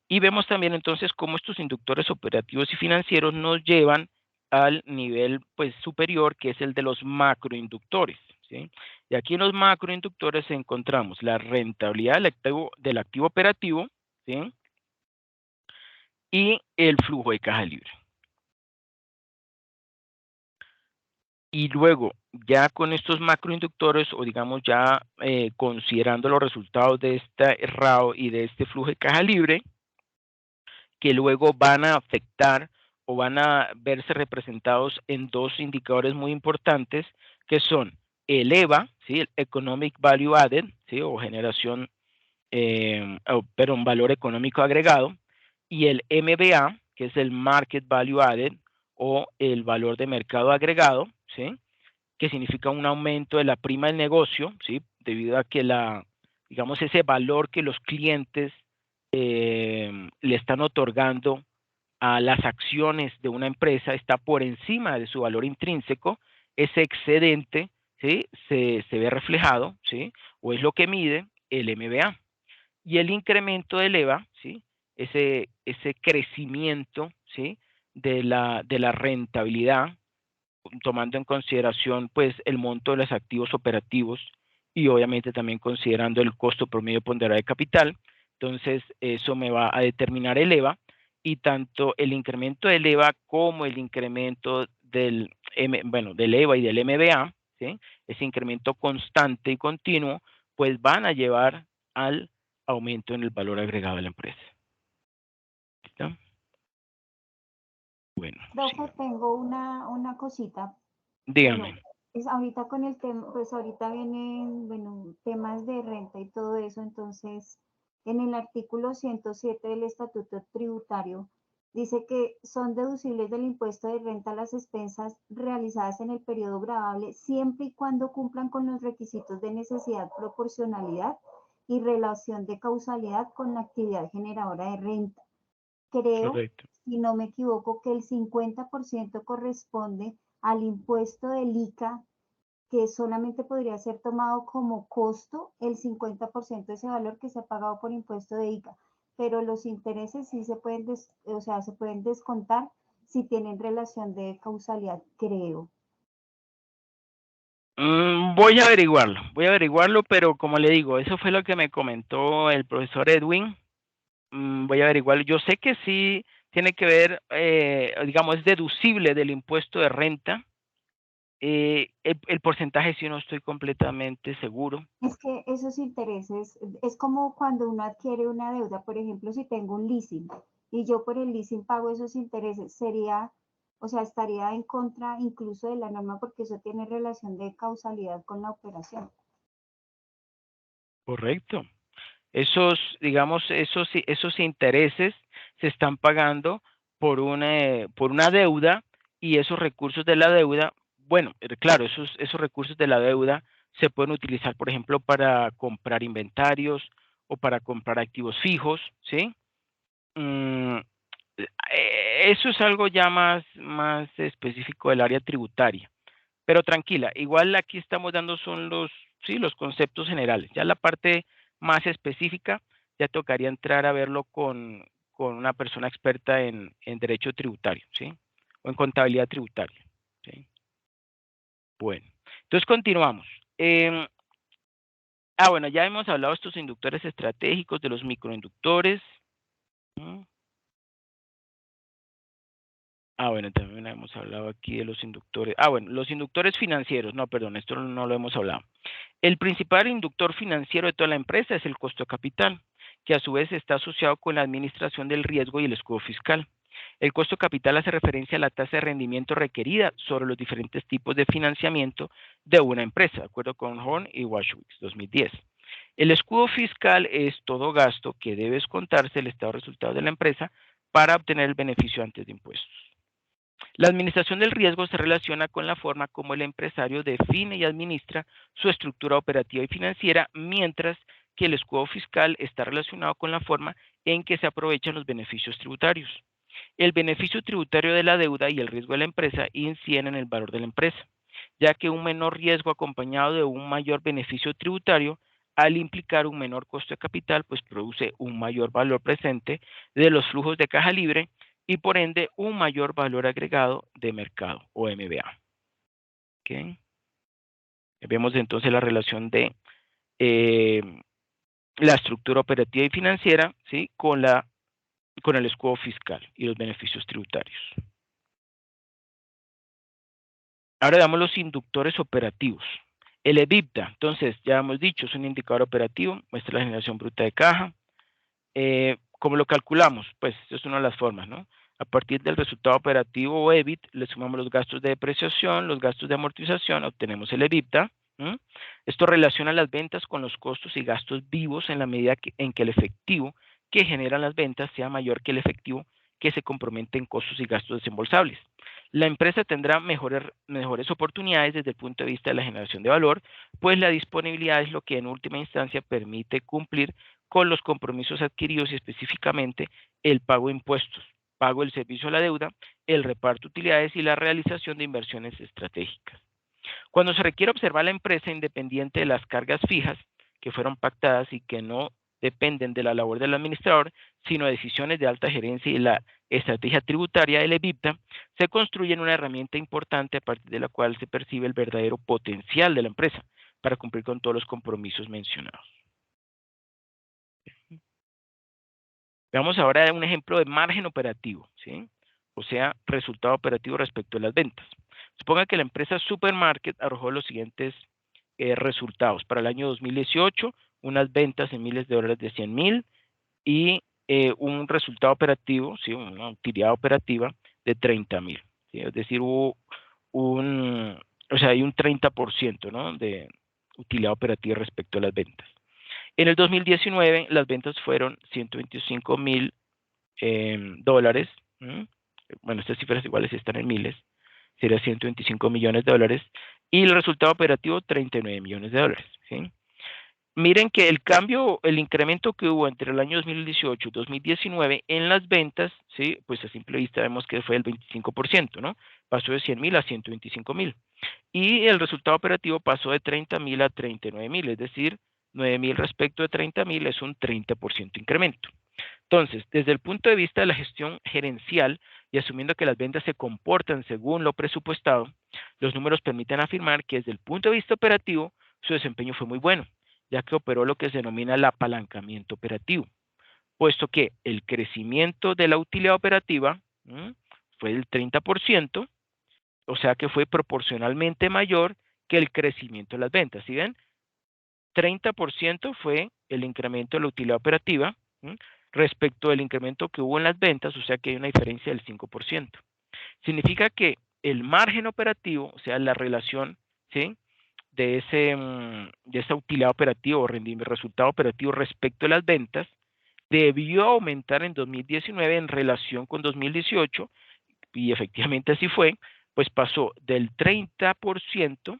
Y vemos también entonces cómo estos inductores operativos y financieros nos llevan al nivel pues superior, que es el de los macroinductores, ¿sí? Y aquí en los macroinductores encontramos la rentabilidad del activo operativo, ¿sí? Y el flujo de caja libre. Y luego, ya con estos macroinductores, o digamos ya considerando los resultados de este RAO y de este flujo de caja libre, que luego van a afectar o van a verse representados en dos indicadores muy importantes, que son el EVA, ¿sí? El Economic Value Added, ¿sí? O generación, pero un valor económico agregado, y el MBA, que es el Market Value Added, o el valor de mercado agregado, ¿sí? Que significa un aumento de la prima del negocio, ¿sí? Debido a que digamos, ese valor que los clientes le están otorgando a las acciones de una empresa está por encima de su valor intrínseco, ese excedente, ¿sí? Se ve reflejado, ¿sí? O es lo que mide el MBA. Y el incremento del EVA, ¿sí? Ese crecimiento, ¿sí? De la rentabilidad, tomando en consideración pues el monto de los activos operativos y obviamente también considerando el costo promedio ponderado de capital. Entonces eso me va a determinar el EVA, y tanto el incremento del EVA como el incremento del EVA y del MBA, ¿sí? Ese incremento constante y continuo, pues van a llevar al aumento en el valor agregado de la empresa. ¿Listo? Bueno, Profe, sí. tengo una cosita. Bueno, Dígame. es ahorita con el tema, pues ahorita vienen, bueno, temas de renta y todo eso, entonces en el artículo 107 del Estatuto Tributario dice que son deducibles del impuesto de renta las expensas realizadas en el periodo gravable siempre y cuando cumplan con los requisitos de necesidad, proporcionalidad y relación de causalidad con la actividad generadora de renta. Creo, Correcto. si no me equivoco, que el 50% corresponde al impuesto del ICA, que solamente podría ser tomado como costo el 50% de ese valor que se ha pagado por impuesto de ICA, pero los intereses sí se pueden, o sea, se pueden descontar si tienen relación de causalidad, creo. Voy a averiguarlo, pero como le digo, eso fue lo que me comentó el profesor Edwin. Voy a averiguarlo. Yo sé que sí tiene que ver, digamos, es deducible del impuesto de renta. El porcentaje sí no estoy completamente seguro. Es que esos intereses, es como cuando uno adquiere una deuda, por ejemplo, si tengo un leasing y yo por el leasing pago esos intereses, sería, o sea, estaría en contra incluso de la norma porque eso tiene relación de causalidad con la operación. Correcto. Esos, digamos, esos intereses se están pagando por una deuda y esos recursos de la deuda, bueno, claro, esos recursos de la deuda se pueden utilizar, por ejemplo, para comprar inventarios o para comprar activos fijos, ¿sí? Mm, eso es algo ya más específico del área tributaria. Pero tranquila, igual aquí estamos dando son sí, los conceptos generales. Ya la parte más específica ya tocaría entrar a verlo con una persona experta en derecho tributario, ¿sí? O en contabilidad tributaria, ¿sí? Bueno, entonces continuamos. Bueno, ya hemos hablado de estos inductores estratégicos, de los microinductores. ¿Mm? Bueno, también hemos hablado aquí de los inductores. Bueno, los inductores financieros. No, perdón, esto no lo hemos hablado. El principal inductor financiero de toda la empresa es el costo de capital, que a su vez está asociado con la administración del riesgo y el escudo fiscal. El costo de capital hace referencia a la tasa de rendimiento requerida sobre los diferentes tipos de financiamiento de una empresa, de acuerdo con Horn y Washowitz, 2010. El escudo fiscal es todo gasto que debe descontarse del estado de resultados de la empresa para obtener el beneficio antes de impuestos. La administración del riesgo se relaciona con la forma como el empresario define y administra su estructura operativa y financiera, mientras que el escudo fiscal está relacionado con la forma en que se aprovechan los beneficios tributarios. El beneficio tributario de la deuda y el riesgo de la empresa inciden en el valor de la empresa, ya que un menor riesgo acompañado de un mayor beneficio tributario, al implicar un menor costo de capital, pues produce un mayor valor presente de los flujos de caja libre y por ende un mayor valor agregado de mercado o MBA. ¿Okay? Vemos entonces la relación de la estructura operativa y financiera, ¿sí? con el escudo fiscal y los beneficios tributarios. Ahora damos los inductores operativos. El EBITDA, entonces ya hemos dicho, es un indicador operativo, muestra la generación bruta de caja. ¿Cómo lo calculamos? Pues esa es una de las formas, ¿no? A partir del resultado operativo o EBIT, le sumamos los gastos de depreciación, los gastos de amortización, obtenemos el EBITDA. ¿Mm? Esto relaciona las ventas con los costos y gastos vivos en la medida en que el efectivo que generan las ventas sea mayor que el efectivo que se compromete en costos y gastos desembolsables. La empresa tendrá mejores oportunidades desde el punto de vista de la generación de valor, pues la disponibilidad es lo que en última instancia permite cumplir con los compromisos adquiridos y específicamente el pago de impuestos, pago del servicio a la deuda, el reparto de utilidades y la realización de inversiones estratégicas. Cuando se requiere observar la empresa independiente de las cargas fijas que fueron pactadas y que no dependen de la labor del administrador, sino de decisiones de alta gerencia y la estrategia tributaria del EBITDA, se construye una herramienta importante a partir de la cual se percibe el verdadero potencial de la empresa para cumplir con todos los compromisos mencionados. Veamos ahora un ejemplo de margen operativo, ¿sí? O sea, resultado operativo respecto a las ventas. Suponga que la empresa Supermarket arrojó los siguientes resultados. Para el año 2018, unas ventas en miles de dólares de 100,000 y un resultado operativo, ¿sí? Una utilidad operativa de 30,000. ¿Sí? Es decir, hubo hay un 30%, ¿no? De utilidad operativa respecto a las ventas. En el 2019, las ventas fueron 125,000 dólares. Bueno, estas cifras iguales están en miles. Sería 125 millones de dólares. Y el resultado operativo, 39 millones de dólares. ¿Sí? Miren que el cambio, el incremento que hubo entre el año 2018 y 2019 en las ventas, ¿sí? Pues a simple vista vemos que fue el 25%, ¿no? Pasó de 100,000 a 125,000. Y el resultado operativo pasó de 30,000 a 39,000, es decir, 9,000 respecto de 30,000 es un 30% incremento. Entonces, desde el punto de vista de la gestión gerencial y asumiendo que las ventas se comportan según lo presupuestado, los números permiten afirmar que desde el punto de vista operativo su desempeño fue muy bueno, ya que operó lo que se denomina el apalancamiento operativo, puesto que el crecimiento de la utilidad operativa fue del 30%, o sea que fue proporcionalmente mayor que el crecimiento de las ventas. ¿Sí ven? 30% fue el incremento de la utilidad operativa respecto del incremento que hubo en las ventas, o sea que hay una diferencia del 5%. Significa que el margen operativo, o sea, la relación, ¿sí? de esa utilidad operativa o resultado operativo respecto de las ventas, debió aumentar en 2019 en relación con 2018, y efectivamente así fue, pues pasó del 30%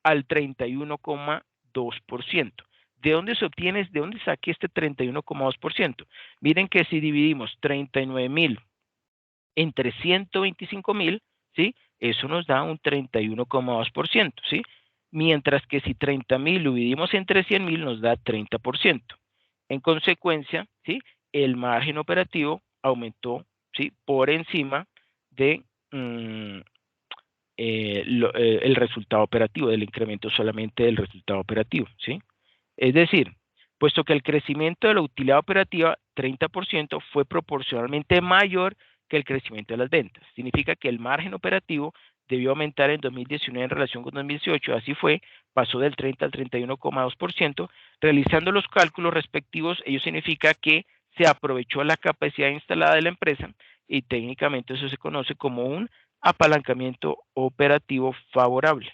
al 31,2%. ¿De dónde se obtiene, de dónde saqué este 31,2%? Miren que si dividimos 39,000 entre 125,000, ¿sí? Eso nos da un 31,2%, ¿sí? Mientras que si 30,000 lo dividimos entre 100,000 nos da 30%. En consecuencia, ¿sí? El margen operativo aumentó, ¿sí? Por encima de el resultado operativo, del incremento solamente del resultado operativo, ¿sí? Es decir, puesto que el crecimiento de la utilidad operativa, 30%, fue proporcionalmente mayor que el crecimiento de las ventas. Significa que el margen operativo debió aumentar en 2019 en relación con 2018, así fue, pasó del 30 al 31,2%. Realizando los cálculos respectivos, ello significa que se aprovechó la capacidad instalada de la empresa y técnicamente eso se conoce como un apalancamiento operativo favorable.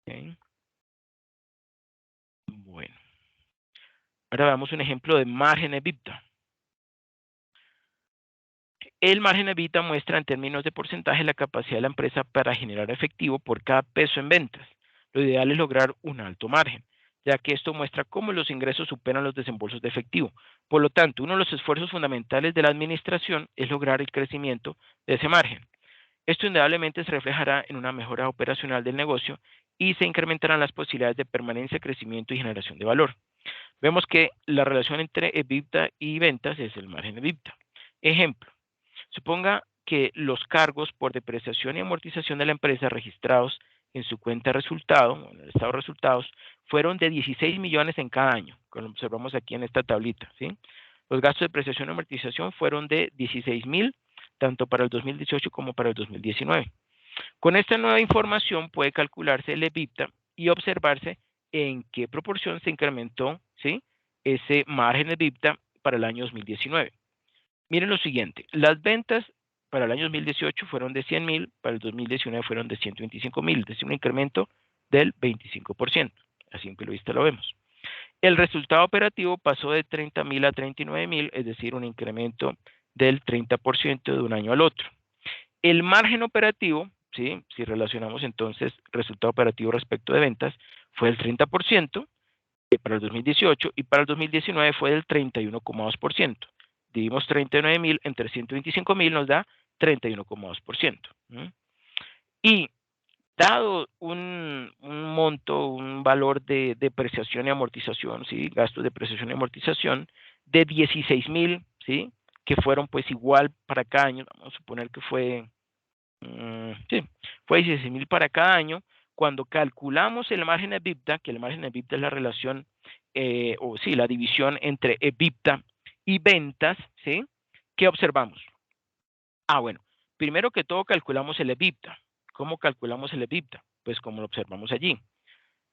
¿Okay? Bueno, ahora veamos un ejemplo de margen EBITDA. El margen EBITDA muestra en términos de porcentaje la capacidad de la empresa para generar efectivo por cada peso en ventas. Lo ideal es lograr un alto margen, ya que esto muestra cómo los ingresos superan los desembolsos de efectivo. Por lo tanto, uno de los esfuerzos fundamentales de la administración es lograr el crecimiento de ese margen. Esto indudablemente se reflejará en una mejora operacional del negocio y se incrementarán las posibilidades de permanencia, crecimiento y generación de valor. Vemos que la relación entre EBITDA y ventas es el margen EBITDA. Ejemplo, suponga que los cargos por depreciación y amortización de la empresa registrados en su cuenta de resultado, en el estado de resultados, fueron de 16 millones en cada año, como observamos aquí en esta tablita, ¿sí? Los gastos de depreciación y amortización fueron de 16,000, tanto para el 2018 como para el 2019. Con esta nueva información puede calcularse el EBITDA y observarse en qué proporción se incrementó, ¿sí? Ese margen de EBITDA para el año 2019. Miren lo siguiente, las ventas para el año 2018 fueron de 100,000, para el 2019 fueron de 125,000, es decir, un incremento del 25%, a simple vista lo vemos. El resultado operativo pasó de 30,000 a 39,000, es decir, un incremento del 30% de un año al otro. El margen operativo, ¿sí? Si relacionamos entonces resultado operativo respecto de ventas, fue del 30% para el 2018 y para el 2019 fue del 31,2%. Dividimos 39,000 entre 125,000 nos da 31,2%. Y dado un monto, un valor de depreciación y amortización, ¿sí? Gastos de depreciación y amortización de 16,000, ¿sí? Que fueron pues igual para cada año, vamos a suponer que fue, sí, fue 16,000 para cada año. Cuando calculamos el margen EBITDA, que el margen EBITDA es la relación, o sí, la división entre EBITDA y ventas, ¿sí? ¿Qué observamos? Bueno, primero que todo calculamos el EBITDA. ¿Cómo calculamos el EBITDA? Pues como lo observamos allí.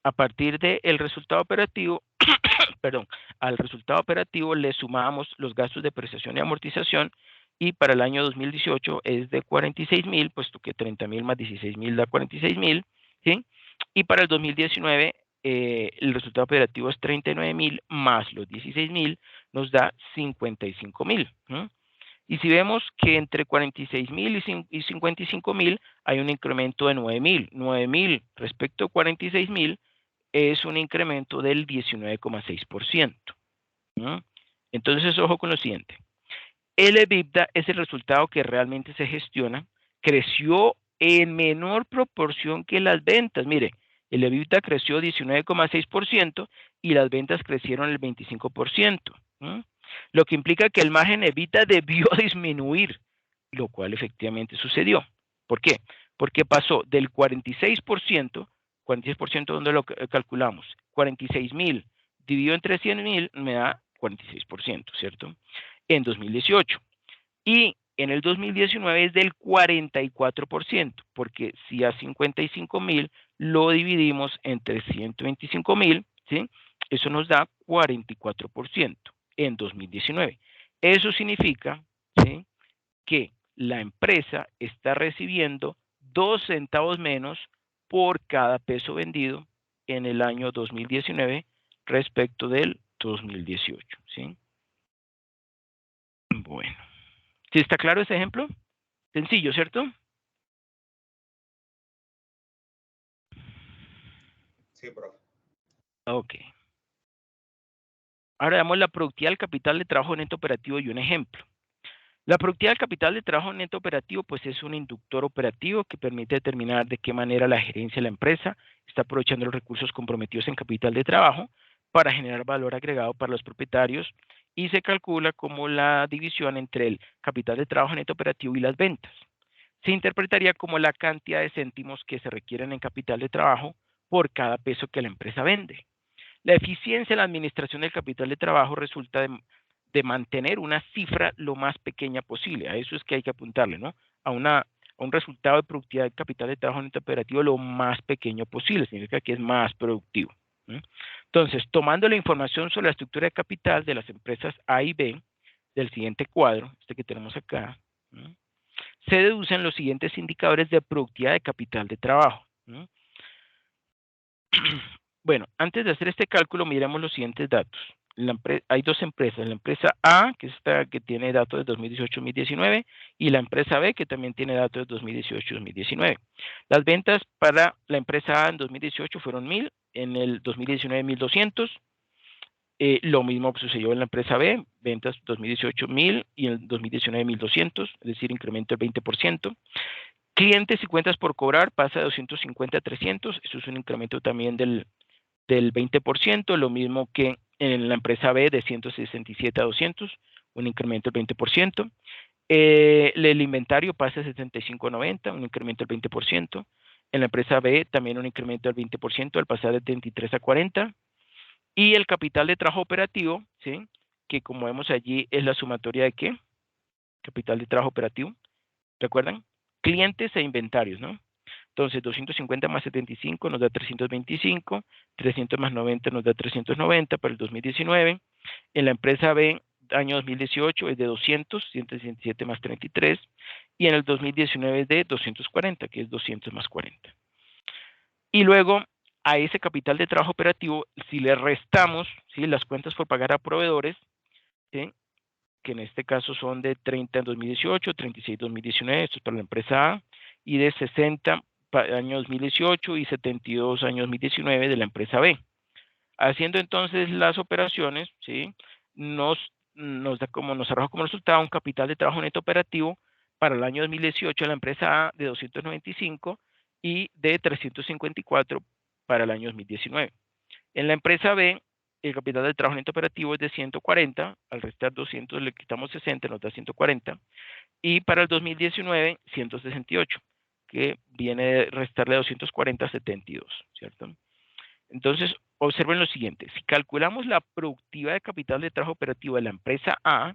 A partir del resultado operativo, perdón, al resultado operativo le sumamos los gastos de depreciación y amortización, y para el año 2018 es de 46.000, puesto que 30.000 más 16.000 da 46.000, ¿sí? Y para el 2019 el resultado operativo es 39.000 más los 16.000, nos da 55.000. Y si vemos que entre 46.000 y 55.000 hay un incremento de 9.000. 9.000 respecto a 46.000 es un incremento del 19,6%. Entonces, ojo con lo siguiente. El EBITDA es el resultado que realmente se gestiona, creció en menor proporción que las ventas. Mire, el EBITDA creció 19,6% y las ventas crecieron el 25%. Lo que implica que el margen EBITDA debió disminuir, lo cual efectivamente sucedió. ¿Por qué? Porque pasó del 46%, 46% donde lo calculamos, 46.000 dividido entre 100.000 me da 46%, ¿cierto? En 2018. Y en el 2019 es del 44%, porque si a 55.000 lo dividimos entre 125.000, ¿sí? Eso nos da 44% en 2019. Eso significa, ¿sí?, que la empresa está recibiendo 2 centavos menos por cada peso vendido en el año 2019 respecto del 2018, ¿sí? Bueno. ¿Sí está claro ese ejemplo? Sencillo, ¿cierto? Sí, profe. Ok. Ahora damos la productividad del capital de trabajo neto operativo y un ejemplo. La productividad del capital de trabajo neto operativo pues es un inductor operativo que permite determinar de qué manera la gerencia de la empresa está aprovechando los recursos comprometidos en capital de trabajo para generar valor agregado para los propietarios, y se calcula como la división entre el capital de trabajo neto operativo y las ventas. Se interpretaría como la cantidad de céntimos que se requieren en capital de trabajo por cada peso que la empresa vende. La eficiencia en la administración del capital de trabajo resulta de mantener una cifra lo más pequeña posible. A eso es que hay que apuntarle, ¿no? A un resultado de productividad del capital de trabajo neto operativo lo más pequeño posible. Significa que es más productivo. Entonces, tomando la información sobre la estructura de capital de las empresas A y B del siguiente cuadro, este que tenemos acá, se deducen los siguientes indicadores de productividad de capital de trabajo. Bueno, antes de hacer este cálculo, miremos los siguientes datos. Hay dos empresas, la empresa A, que es esta que tiene datos de 2018-2019, y la empresa B, que también tiene datos de 2018-2019. Las ventas para la empresa A en 2018 fueron 1.000, en el 2019 1.200. Lo mismo sucedió en la empresa B, ventas 2018 1.000 y en el 2019 1.200, es decir, incremento del 20%. Clientes y cuentas por cobrar pasa de 250 a 300, eso es un incremento también del 20%, lo mismo que en la empresa B de 167 a 200, un incremento del 20%. El inventario pasa de 75 a 90, un incremento del 20%. En la empresa B también un incremento del 20% al pasar de 33 a 40. Y el capital de trabajo operativo, ¿sí?, que como vemos allí es la sumatoria de ¿qué? Capital de trabajo operativo, ¿recuerdan? Clientes e inventarios, ¿no? Entonces, 250 más 75 nos da 325, 300 más 90 nos da 390 para el 2019. En la empresa B, año 2018 es de 200, 167 más 33, y en el 2019 es de 240, que es 200 más 40. Y luego, a ese capital de trabajo operativo, si le restamos, ¿sí?, las cuentas por pagar a proveedores, ¿sí?, que en este caso son de 30 en 2018, 36 en 2019, esto es para la empresa A, y de 60 año 2018 y 72 año 2019 de la empresa B. Haciendo entonces las operaciones, ¿sí?, nos arroja como resultado un capital de trabajo neto operativo para el año 2018 de la empresa A de 295 y de 354 para el año 2019. En la empresa B, el capital de trabajo neto operativo es de 140, al restar 200 le quitamos 60, nos da 140, y para el 2019, 168, que viene de restarle 240 a 72, ¿cierto? Entonces, observen lo siguiente, si calculamos la productividad de capital de trabajo operativo de la empresa A,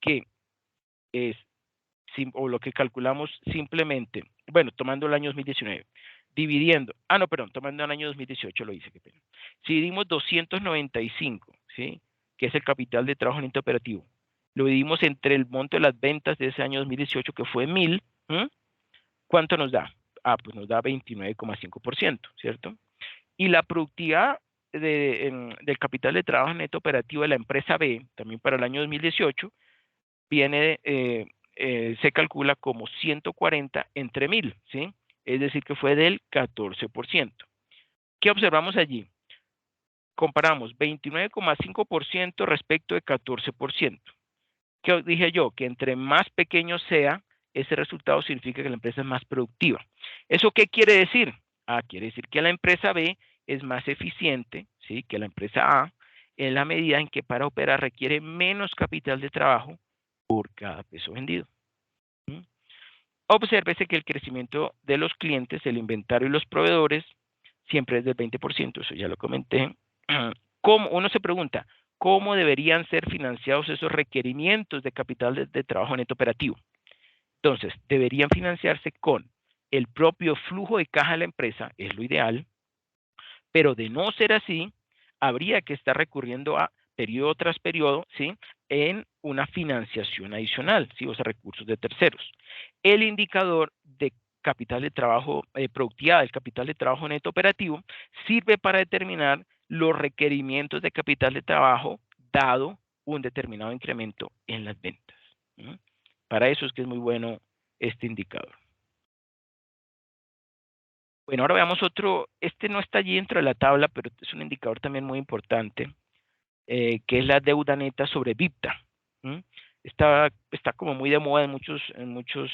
que es, o lo que calculamos simplemente, bueno, tomando el año 2019, dividiendo, no, perdón, tomando el año 2018 lo hice, qué pena. Si dividimos 295, ¿sí? Que es el capital de trabajo neto operativo, lo dividimos entre el monto de las ventas de ese año 2018, que fue 1000, ¿cuánto nos da? Pues nos da 29,5%, ¿cierto? Y la productividad del capital de trabajo neto operativo de la empresa B, también para el año 2018, viene, se calcula como 140 entre 1000, ¿sí? Es decir, que fue del 14%. ¿Qué observamos allí? Comparamos 29,5% respecto de 14%. ¿Qué dije yo? Que entre más pequeño sea, ese resultado significa que la empresa es más productiva. ¿Eso qué quiere decir? Quiere decir que la empresa B es más eficiente, ¿sí? Que la empresa A, en la medida en que para operar requiere menos capital de trabajo por cada peso vendido. Obsérvese que el crecimiento de los clientes, el inventario y los proveedores siempre es del 20%, eso ya lo comenté. ¿Cómo? Uno se pregunta, ¿cómo deberían ser financiados esos requerimientos de capital de trabajo neto operativo? Entonces, deberían financiarse con el propio flujo de caja de la empresa, es lo ideal, pero de no ser así, habría que estar recurriendo a periodo tras periodo, ¿sí? En una financiación adicional, ¿sí? O sea, recursos de terceros. El indicador de capital de trabajo, productividad del capital de trabajo neto operativo, sirve para determinar los requerimientos de capital de trabajo dado un determinado incremento en las ventas. Para eso es que es muy bueno este indicador. Bueno, ahora veamos otro, este no está allí dentro de la tabla, pero es un indicador también muy importante, que es la deuda neta sobre EBITDA. Está como muy de moda en muchos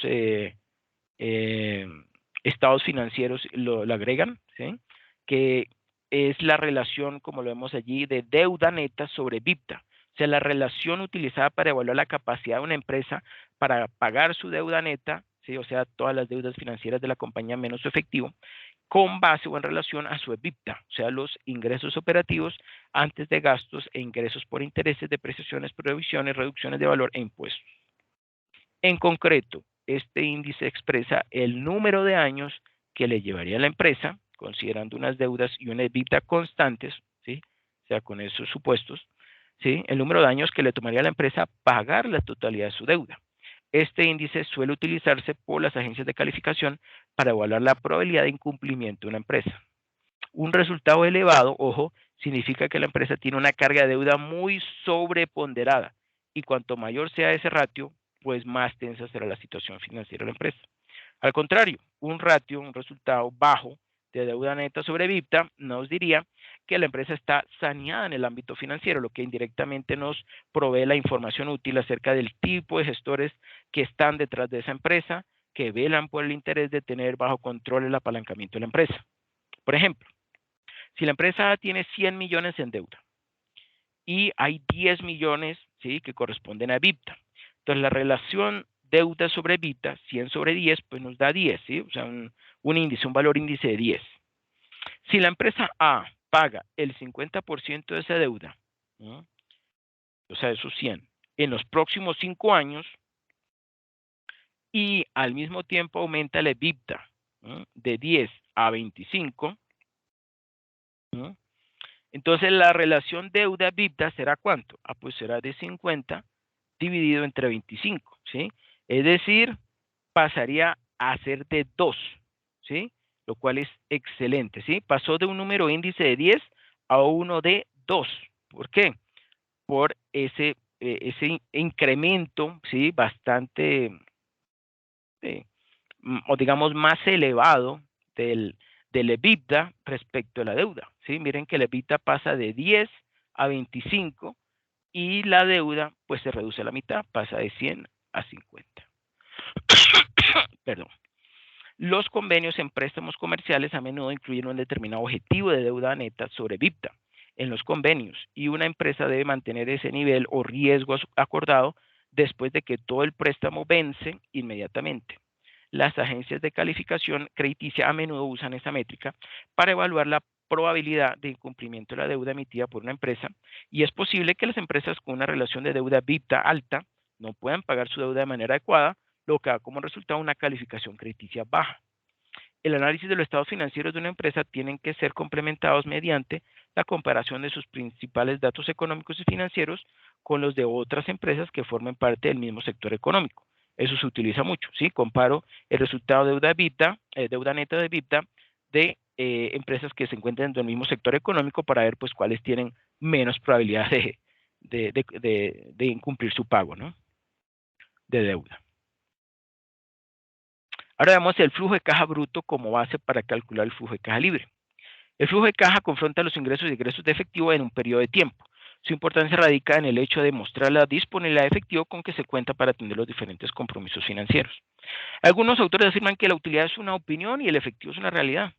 estados financieros, lo agregan, ¿sí? Que es la relación, como lo vemos allí, de deuda neta sobre EBITDA. O sea, la relación utilizada para evaluar la capacidad de una empresa para pagar su deuda neta, ¿sí? O sea, todas las deudas financieras de la compañía menos su efectivo, con base o en relación a su EBITDA, o sea, los ingresos operativos antes de gastos e ingresos por intereses, depreciaciones, provisiones, reducciones de valor e impuestos. En concreto, este índice expresa el número de años que le llevaría a la empresa, considerando unas deudas y una EBITDA constantes, ¿sí? O sea, con esos supuestos, ¿sí? El número de años que le tomaría a la empresa pagar la totalidad de su deuda. Este índice suele utilizarse por las agencias de calificación para evaluar la probabilidad de incumplimiento de una empresa. Un resultado elevado, ojo, significa que la empresa tiene una carga de deuda muy sobreponderada y cuanto mayor sea ese ratio, pues más tensa será la situación financiera de la empresa. Al contrario, un ratio, un resultado bajo de deuda neta sobre EBITDA nos diría que la empresa está saneada en el ámbito financiero, lo que indirectamente nos provee la información útil acerca del tipo de gestores que están detrás de esa empresa, que velan por el interés de tener bajo control el apalancamiento de la empresa. Por ejemplo, si la empresa tiene 100 millones en deuda y hay 10 millones, ¿sí? Que corresponden a EBITDA. Entonces, la relación deuda sobre EBITDA, 100 sobre 10, pues nos da 10, ¿sí? O sea, un índice, un valor índice de 10. Si la empresa A paga el 50% de esa deuda, ¿no? O sea, esos 100, en los próximos 5 años, y al mismo tiempo aumenta la EBITDA, ¿no? De 10 a 25, ¿no? Entonces, la relación deuda-EBITDA será ¿cuánto? Pues será de 50 dividido entre 25, ¿sí? Es decir, pasaría a ser de 2, ¿sí? Lo cual es excelente, ¿sí? Pasó de un número índice de 10 a uno de 2. ¿Por qué? Por ese incremento, ¿sí? Bastante, o digamos, más elevado del EBITDA respecto a la deuda, ¿sí? Miren que el EBITDA pasa de 10 a 25 y la deuda pues se reduce a la mitad, pasa de 100 a 50. Perdón. Los convenios en préstamos comerciales a menudo incluyen un determinado objetivo de deuda neta sobre EBITDA en los convenios y una empresa debe mantener ese nivel o riesgo acordado después de que todo el préstamo vence inmediatamente. Las agencias de calificación crediticia a menudo usan esa métrica para evaluar la probabilidad de incumplimiento de la deuda emitida por una empresa y es posible que las empresas con una relación de deuda EBITDA alta no puedan pagar su deuda de manera adecuada, lo que da como resultado una calificación crediticia baja. El análisis de los estados financieros de una empresa tienen que ser complementados mediante la comparación de sus principales datos económicos y financieros con los de otras empresas que formen parte del mismo sector económico. Eso se utiliza mucho, ¿sí? Comparo el resultado de deuda neta de EBITDA de empresas que se encuentran dentro del mismo sector económico para ver pues cuáles tienen menos probabilidad de incumplir su pago, ¿no? De deuda. Ahora veamos el flujo de caja bruto como base para calcular el flujo de caja libre. El flujo de caja confronta los ingresos y egresos de efectivo en un periodo de tiempo. Su importancia radica en el hecho de mostrar la disponibilidad de efectivo con que se cuenta para atender los diferentes compromisos financieros. Algunos autores afirman que la utilidad es una opinión y el efectivo es una realidad.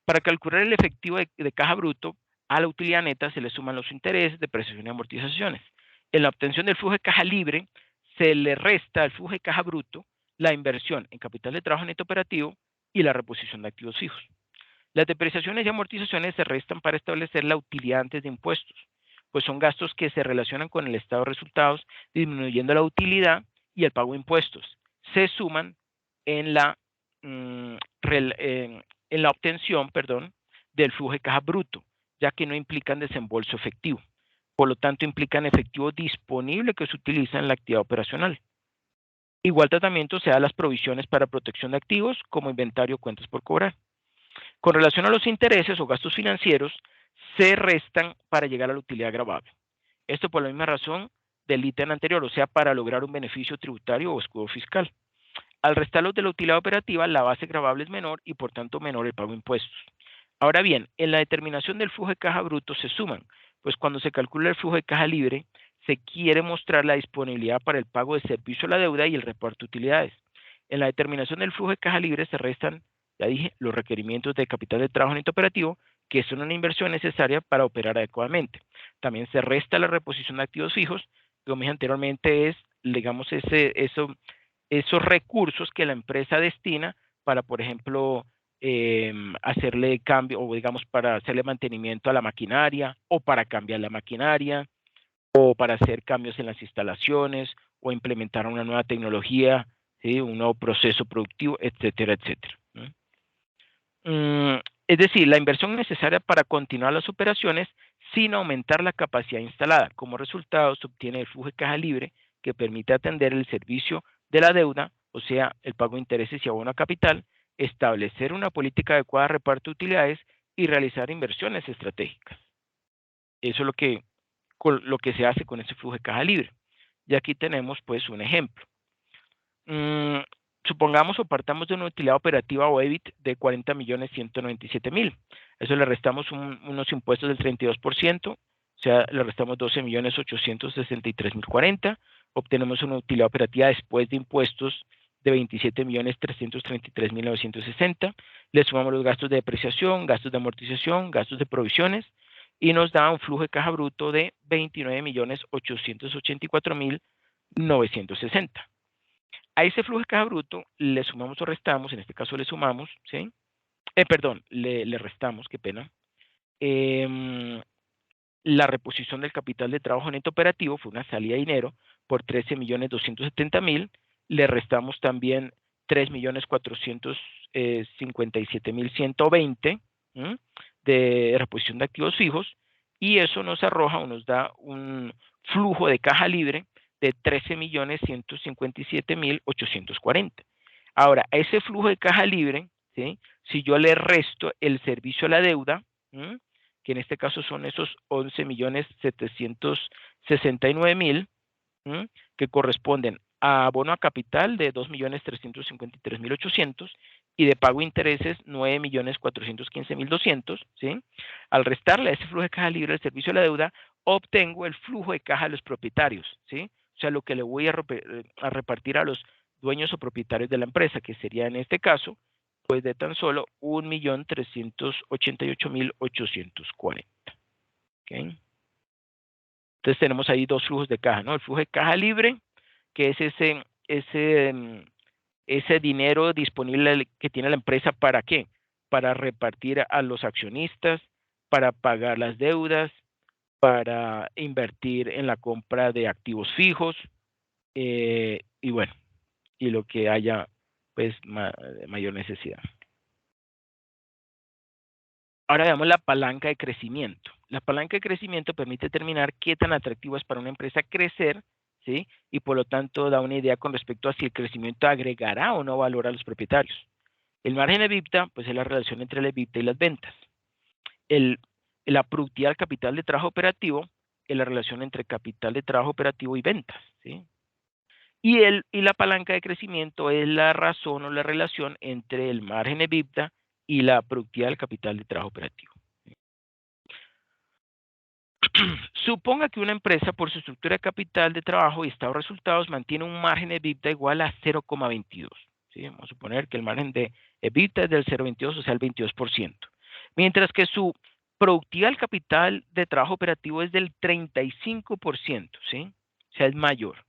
Para calcular el efectivo de caja bruto, a la utilidad neta se le suman los intereses, depreciación y amortizaciones. En la obtención del flujo de caja libre, se le resta al flujo de caja bruto la inversión en capital de trabajo neto operativo y la reposición de activos fijos. Las depreciaciones y amortizaciones se restan para establecer la utilidad antes de impuestos, pues son gastos que se relacionan con el estado de resultados, disminuyendo la utilidad y el pago de impuestos. Se suman en la, en la obtención, del flujo de caja bruto, ya que no implican desembolso efectivo. Por lo tanto, implican efectivo disponible que se utiliza en la actividad operacional. Igual tratamiento se da a las provisiones para protección de activos como inventario o cuentas por cobrar. Con relación a los intereses o gastos financieros, se restan para llegar a la utilidad gravable. Esto por la misma razón del ítem anterior, o sea, para lograr un beneficio tributario o escudo fiscal. Al restarlos de la utilidad operativa, la base gravable es menor y por tanto menor el pago de impuestos. Ahora bien, en la determinación del flujo de caja bruto se suman, pues cuando se calcula el flujo de caja libre, se quiere mostrar la disponibilidad para el pago de servicio a la deuda y el reparto de utilidades. En la determinación del flujo de caja libre se restan, ya dije, los requerimientos de capital de trabajo neto operativo, que son una inversión necesaria para operar adecuadamente. También se resta la reposición de activos fijos, que como dije anteriormente es, digamos, esos recursos que la empresa destina para, por ejemplo, hacerle cambio o digamos para hacerle mantenimiento a la maquinaria o para cambiar la maquinaria o para hacer cambios en las instalaciones o implementar una nueva tecnología, ¿sí? Un nuevo proceso productivo, etcétera, etcétera. Es decir, la inversión necesaria para continuar las operaciones sin aumentar la capacidad instalada. Como resultado, se obtiene el flujo de caja libre que permite atender el servicio de la deuda, o sea, el pago de intereses y abono a capital, establecer una política adecuada de reparto de utilidades y realizar inversiones estratégicas. Eso es lo que se hace con ese flujo de caja libre. Y aquí tenemos pues un ejemplo. Supongamos o partamos de una utilidad operativa o EBIT de 40.197.000. Eso le restamos unos impuestos del 32%, o sea, le restamos 12.863.040. Obtenemos una utilidad operativa después de impuestos de 27.333.960. Le sumamos los gastos de depreciación, gastos de amortización, gastos de provisiones y nos da un flujo de caja bruto de 29.884.960. A ese flujo de caja bruto le sumamos o restamos, en este caso le sumamos, ¿sí? Le restamos, qué pena. La reposición del capital de trabajo neto operativo fue una salida de dinero por 13.270.000. Le restamos también 3.457.120 de reposición de activos fijos y eso nos arroja o nos da un flujo de caja libre de 13.157.840. Ahora, a ese flujo de caja libre, ¿sí? Si yo le resto el servicio a la deuda, que en este caso son esos 11.769.000, que corresponden a abono a capital de 2.353.800 y de pago de intereses 9.415.200, ¿sí? Al restarle a ese flujo de caja libre el servicio a la deuda, obtengo el flujo de caja de los propietarios, ¿sí? O sea, lo que le voy a repartir a los dueños o propietarios de la empresa, que sería en este caso, pues de tan solo 1.388.840. ¿Okay? Entonces tenemos ahí dos flujos de caja, ¿no? El flujo de caja libre, que es ese dinero disponible que tiene la empresa, ¿para qué? Para repartir a los accionistas, para pagar las deudas, para invertir en la compra de activos fijos, y bueno, y lo que haya pues mayor necesidad. Ahora veamos la palanca de crecimiento. La palanca de crecimiento permite determinar qué tan atractivo es para una empresa crecer, ¿sí? Y por lo tanto da una idea con respecto a si el crecimiento agregará o no valor a los propietarios. El margen de EBITDA, pues es la relación entre el EBITDA y las ventas. La productividad del capital de trabajo operativo es la relación entre capital de trabajo operativo y ventas, ¿sí? Y la palanca de crecimiento es la razón o la relación entre el margen de EBITDA y la productividad del capital de trabajo operativo. Suponga que una empresa, por su estructura de capital de trabajo y estado de resultados, mantiene un margen de EBITDA igual a 0,22. ¿Sí? Vamos a suponer que el margen de EBITDA es del 0,22, o sea, el 22%. Mientras que su productividad del capital de trabajo operativo es del 35%, ¿sí? O sea, es mayor.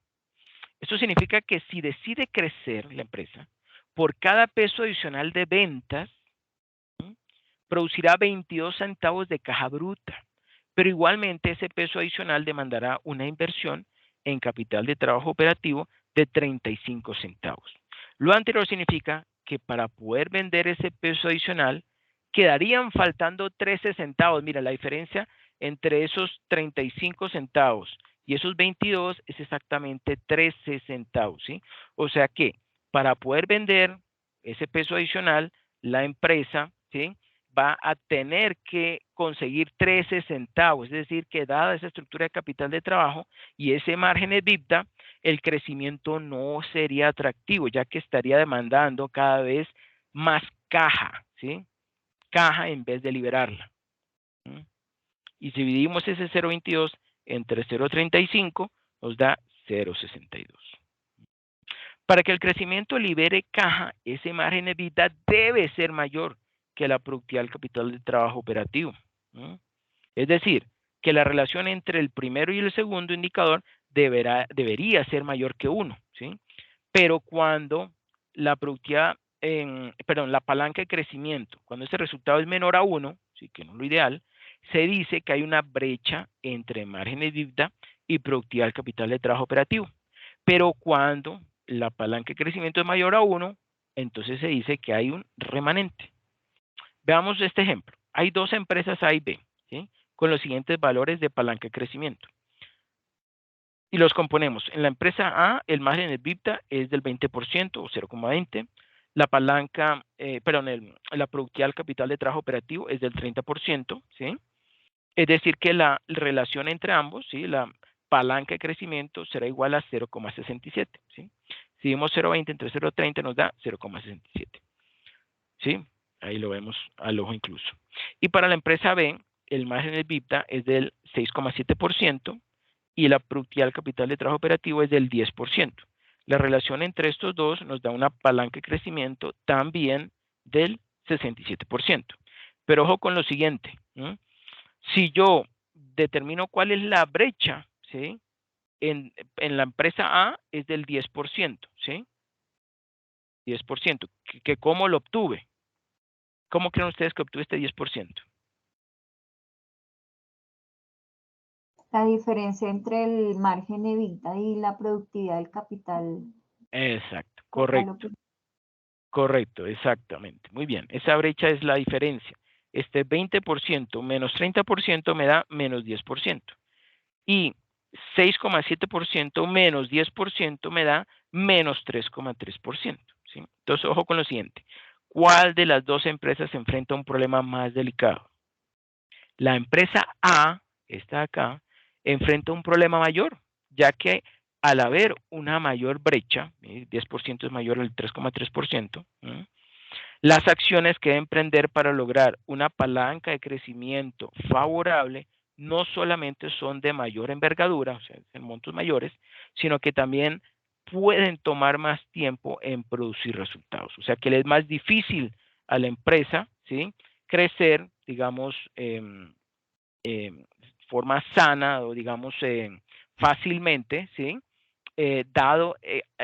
Esto significa que si decide crecer la empresa, por cada peso adicional de ventas, ¿sí? Producirá 22 centavos de caja bruta. Pero igualmente ese peso adicional demandará una inversión en capital de trabajo operativo de 35 centavos. Lo anterior significa que para poder vender ese peso adicional quedarían faltando 13 centavos. Mira, la diferencia entre esos 35 centavos y esos 22 es exactamente 13 centavos, ¿sí? O sea que para poder vender ese peso adicional, la empresa, ¿sí? Va a tener que conseguir 13 centavos, es decir, que dada esa estructura de capital de trabajo y ese margen de EBITDA, el crecimiento no sería atractivo, ya que estaría demandando cada vez más caja, ¿sí? Caja en vez de liberarla. ¿Sí? Y si dividimos ese 0,22 entre 0,35, nos da 0,62. Para que el crecimiento libere caja, ese margen de EBITDA debe ser mayor que la productividad del capital de trabajo operativo. ¿No? Es decir, que la relación entre el primero y el segundo indicador debería ser mayor que 1, ¿sí? Pero cuando la productividad, la palanca de crecimiento, cuando ese resultado es menor a 1, ¿sí? Que no es lo ideal, se dice que hay una brecha entre margen de EBITDA y productividad del capital de trabajo operativo. Pero cuando la palanca de crecimiento es mayor a 1, entonces se dice que hay un remanente. Veamos este ejemplo. Hay dos empresas A y B, ¿sí? Con los siguientes valores de palanca de crecimiento. Y los componemos. En la empresa A, el margen de EBITDA es del 20% o 0,20. La palanca, la productividad del capital de trabajo operativo es del 30%, ¿sí? Es decir, que la relación entre ambos, ¿sí? La palanca de crecimiento será igual a 0,67, ¿sí? Si vemos 0,20 entre 0,30 nos da 0,67, ¿sí? Ahí lo vemos al ojo incluso. Y para la empresa B, el margen de EBITDA es del 6,7% y la productividad del capital de trabajo operativo es del 10%. La relación entre estos dos nos da una palanca de crecimiento también del 67%. Pero ojo con lo siguiente, ¿no? Si yo determino cuál es la brecha, ¿sí? En la empresa A es del 10%, ¿sí? 10%. ¿Cómo lo obtuve? ¿Cómo creen ustedes que obtuve este 10%? La diferencia entre el margen EBITDA y la productividad del capital Exacto, total. correcto, exactamente. Muy bien, esa brecha es la diferencia. Este 20% menos 30% me da menos 10%. Y 6,7% menos 10% me da menos 3,3%. ¿Sí? Entonces, ojo con lo siguiente. ¿Cuál de las dos empresas se enfrenta a un problema más delicado? La empresa A, esta de acá, enfrenta un problema mayor, ya que al haber una mayor brecha, 10% es mayor al 3,3%, las acciones que deben emprender para lograr una palanca de crecimiento favorable no solamente son de mayor envergadura, o sea, en montos mayores, sino que también pueden tomar más tiempo en producir resultados. O sea, que le es más difícil a la empresa, ¿sí? Crecer, digamos, forma sana o digamos fácilmente, ¿sí? Dado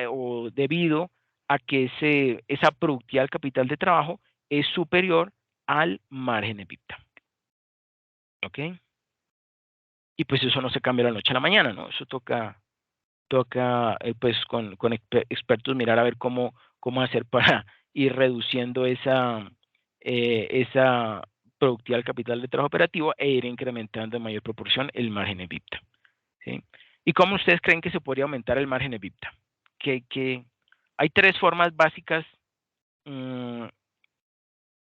o debido a que esa productividad del capital de trabajo es superior al margen de EBITDA. ¿Ok? Y pues eso no se cambia de la noche a la mañana, ¿no? Eso toca pues con expertos mirar a ver cómo hacer para ir reduciendo esa productiva del capital de trabajo operativo e ir incrementando en mayor proporción el margen EBITDA. ¿Sí? ¿Y cómo ustedes creen que se podría aumentar el margen EBITDA? Hay tres formas básicas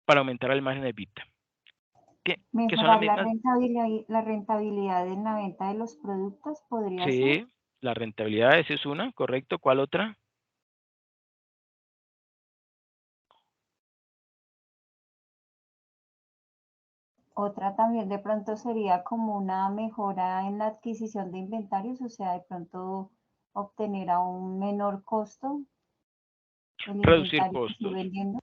para aumentar el margen EBITDA. Que son las Mejorar mismas. la rentabilidad en la venta de los productos podría ser. Sí, la rentabilidad, esa es una, correcto. ¿Cuál otra? Otra también de pronto sería como una mejora en la adquisición de inventarios, o sea, de pronto obtener a un menor costo el Reducir inventario que estoy costos, vendiendo.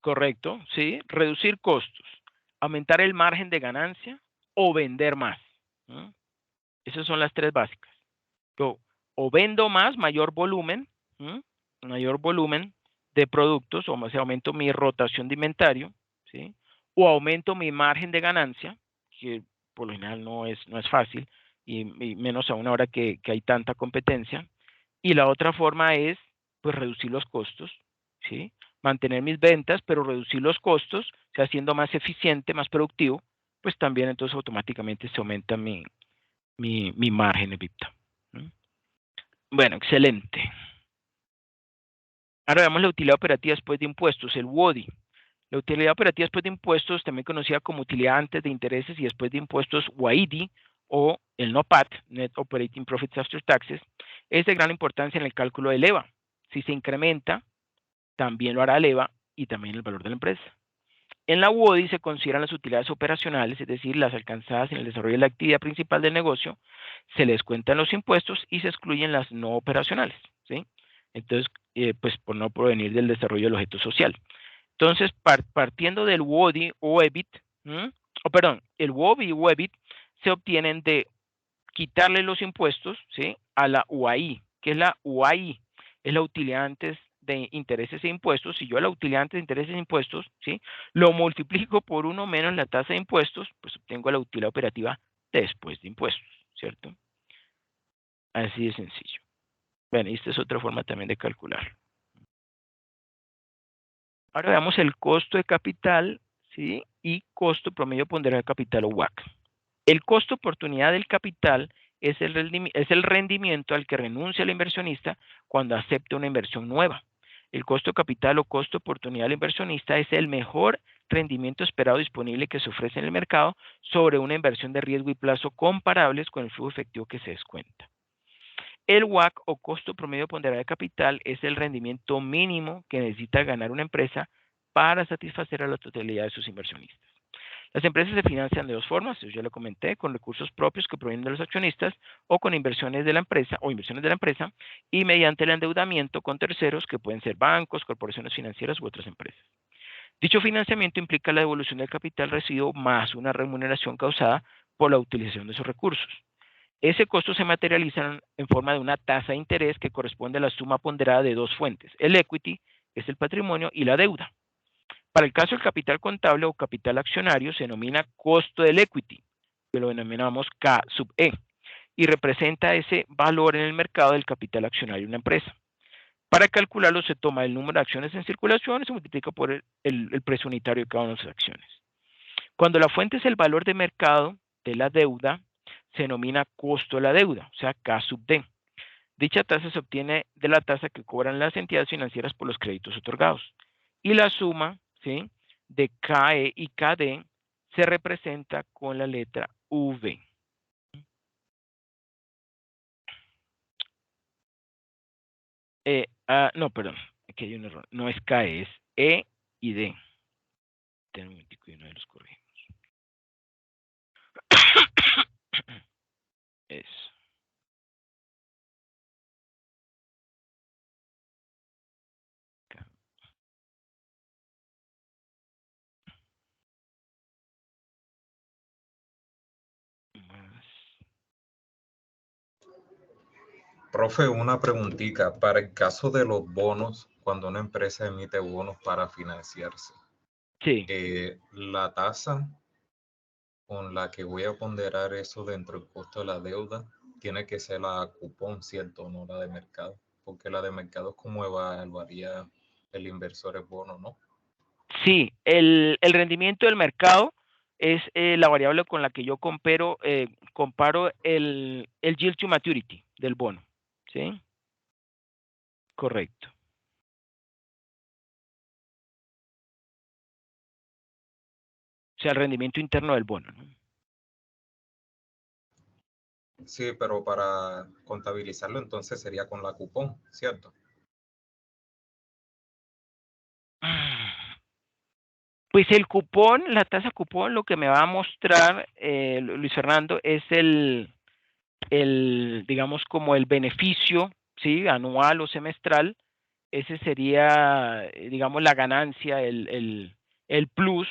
correcto, sí. Reducir costos, aumentar el margen de ganancia o vender más. Esas son las tres básicas. Yo o vendo más, mayor volumen de productos, o sea, aumento mi rotación de inventario, ¿sí? O aumento mi margen de ganancia, que por lo general no es fácil, y menos aún ahora que hay tanta competencia. Y la otra forma es, pues, reducir los costos, ¿sí? Mantener mis ventas, pero reducir los costos, o sea, siendo más eficiente, más productivo, pues también entonces automáticamente se aumenta mi margen EBITDA. Bueno, excelente. Ahora veamos la utilidad operativa después de impuestos, el WODI. La utilidad operativa después de impuestos, también conocida como utilidad antes de intereses y después de impuestos, WAIDI, o el NOPAT, Net Operating Profits After Taxes, es de gran importancia en el cálculo del EVA. Si se incrementa, también lo hará el EVA y también el valor de la empresa. En la WODI se consideran las utilidades operacionales, es decir, las alcanzadas en el desarrollo de la actividad principal del negocio, se les cuentan los impuestos y se excluyen las no operacionales, ¿sí? Entonces, pues por no provenir del desarrollo del objeto social. Entonces, partiendo del WODI o EBIT, el WOBI o EBIT se obtienen de quitarle los impuestos, ¿sí? A la UAI. ¿Qué es la UAI? Es la utilidad antes de intereses e impuestos. Si yo a la utilidad antes de intereses e impuestos, ¿sí? Lo multiplico por 1 menos la tasa de impuestos, pues obtengo la utilidad operativa después de impuestos, ¿cierto? Así de sencillo. Bueno, esta es otra forma también de calcular. Ahora veamos el costo de capital, ¿sí? Y costo promedio ponderado de capital o WACC. El costo oportunidad del capital es el rendimiento al que renuncia el inversionista cuando acepta una inversión nueva. El costo de capital o costo oportunidad del inversionista es el mejor rendimiento esperado disponible que se ofrece en el mercado sobre una inversión de riesgo y plazo comparables con el flujo efectivo que se descuenta. El WACC o costo promedio ponderado de capital es el rendimiento mínimo que necesita ganar una empresa para satisfacer a la totalidad de sus inversionistas. Las empresas se financian de dos formas, yo ya lo comenté, con recursos propios que provienen de los accionistas o con inversiones de la empresa y mediante el endeudamiento con terceros que pueden ser bancos, corporaciones financieras u otras empresas. Dicho financiamiento implica la devolución del capital recibido más una remuneración causada por la utilización de esos recursos. Ese costo se materializa en forma de una tasa de interés que corresponde a la suma ponderada de dos fuentes, el equity, que es el patrimonio, y la deuda. Para el caso del capital contable o capital accionario se denomina costo del equity, que lo denominamos K sub E, y representa ese valor en el mercado del capital accionario de una empresa. Para calcularlo se toma el número de acciones en circulación y se multiplica por el precio unitario de cada una de las acciones. Cuando la fuente es el valor de mercado de la deuda, se denomina costo de la deuda, o sea, K sub D. Dicha tasa se obtiene de la tasa que cobran las entidades financieras por los créditos otorgados. Y la suma, ¿sí?, de KE y KD se representa con la letra V. No, perdón, aquí hay un error. No es KE, es E y D. Ten un momentico y uno de los corregimos. Eso. Más. Profe, una preguntita. Para el caso de los bonos, cuando una empresa emite bonos para financiarse, Sí. la tasa con la que voy a ponderar eso dentro del costo de la deuda tiene que ser la cupón, ¿cierto? No la de mercado, porque la de mercado es como evaluaría el inversor el bono, ¿no? Sí, el rendimiento del mercado es la variable con la que yo comparo el yield to maturity del bono. ¿Sí? Correcto. O sea, el rendimiento interno del bono, ¿no? Sí, pero para contabilizarlo entonces sería con la cupón, ¿cierto? Pues el cupón, la tasa cupón, lo que me va a mostrar Luis Fernando es digamos, como el beneficio, ¿sí? Anual o semestral. Ese sería, digamos, la ganancia, el plus,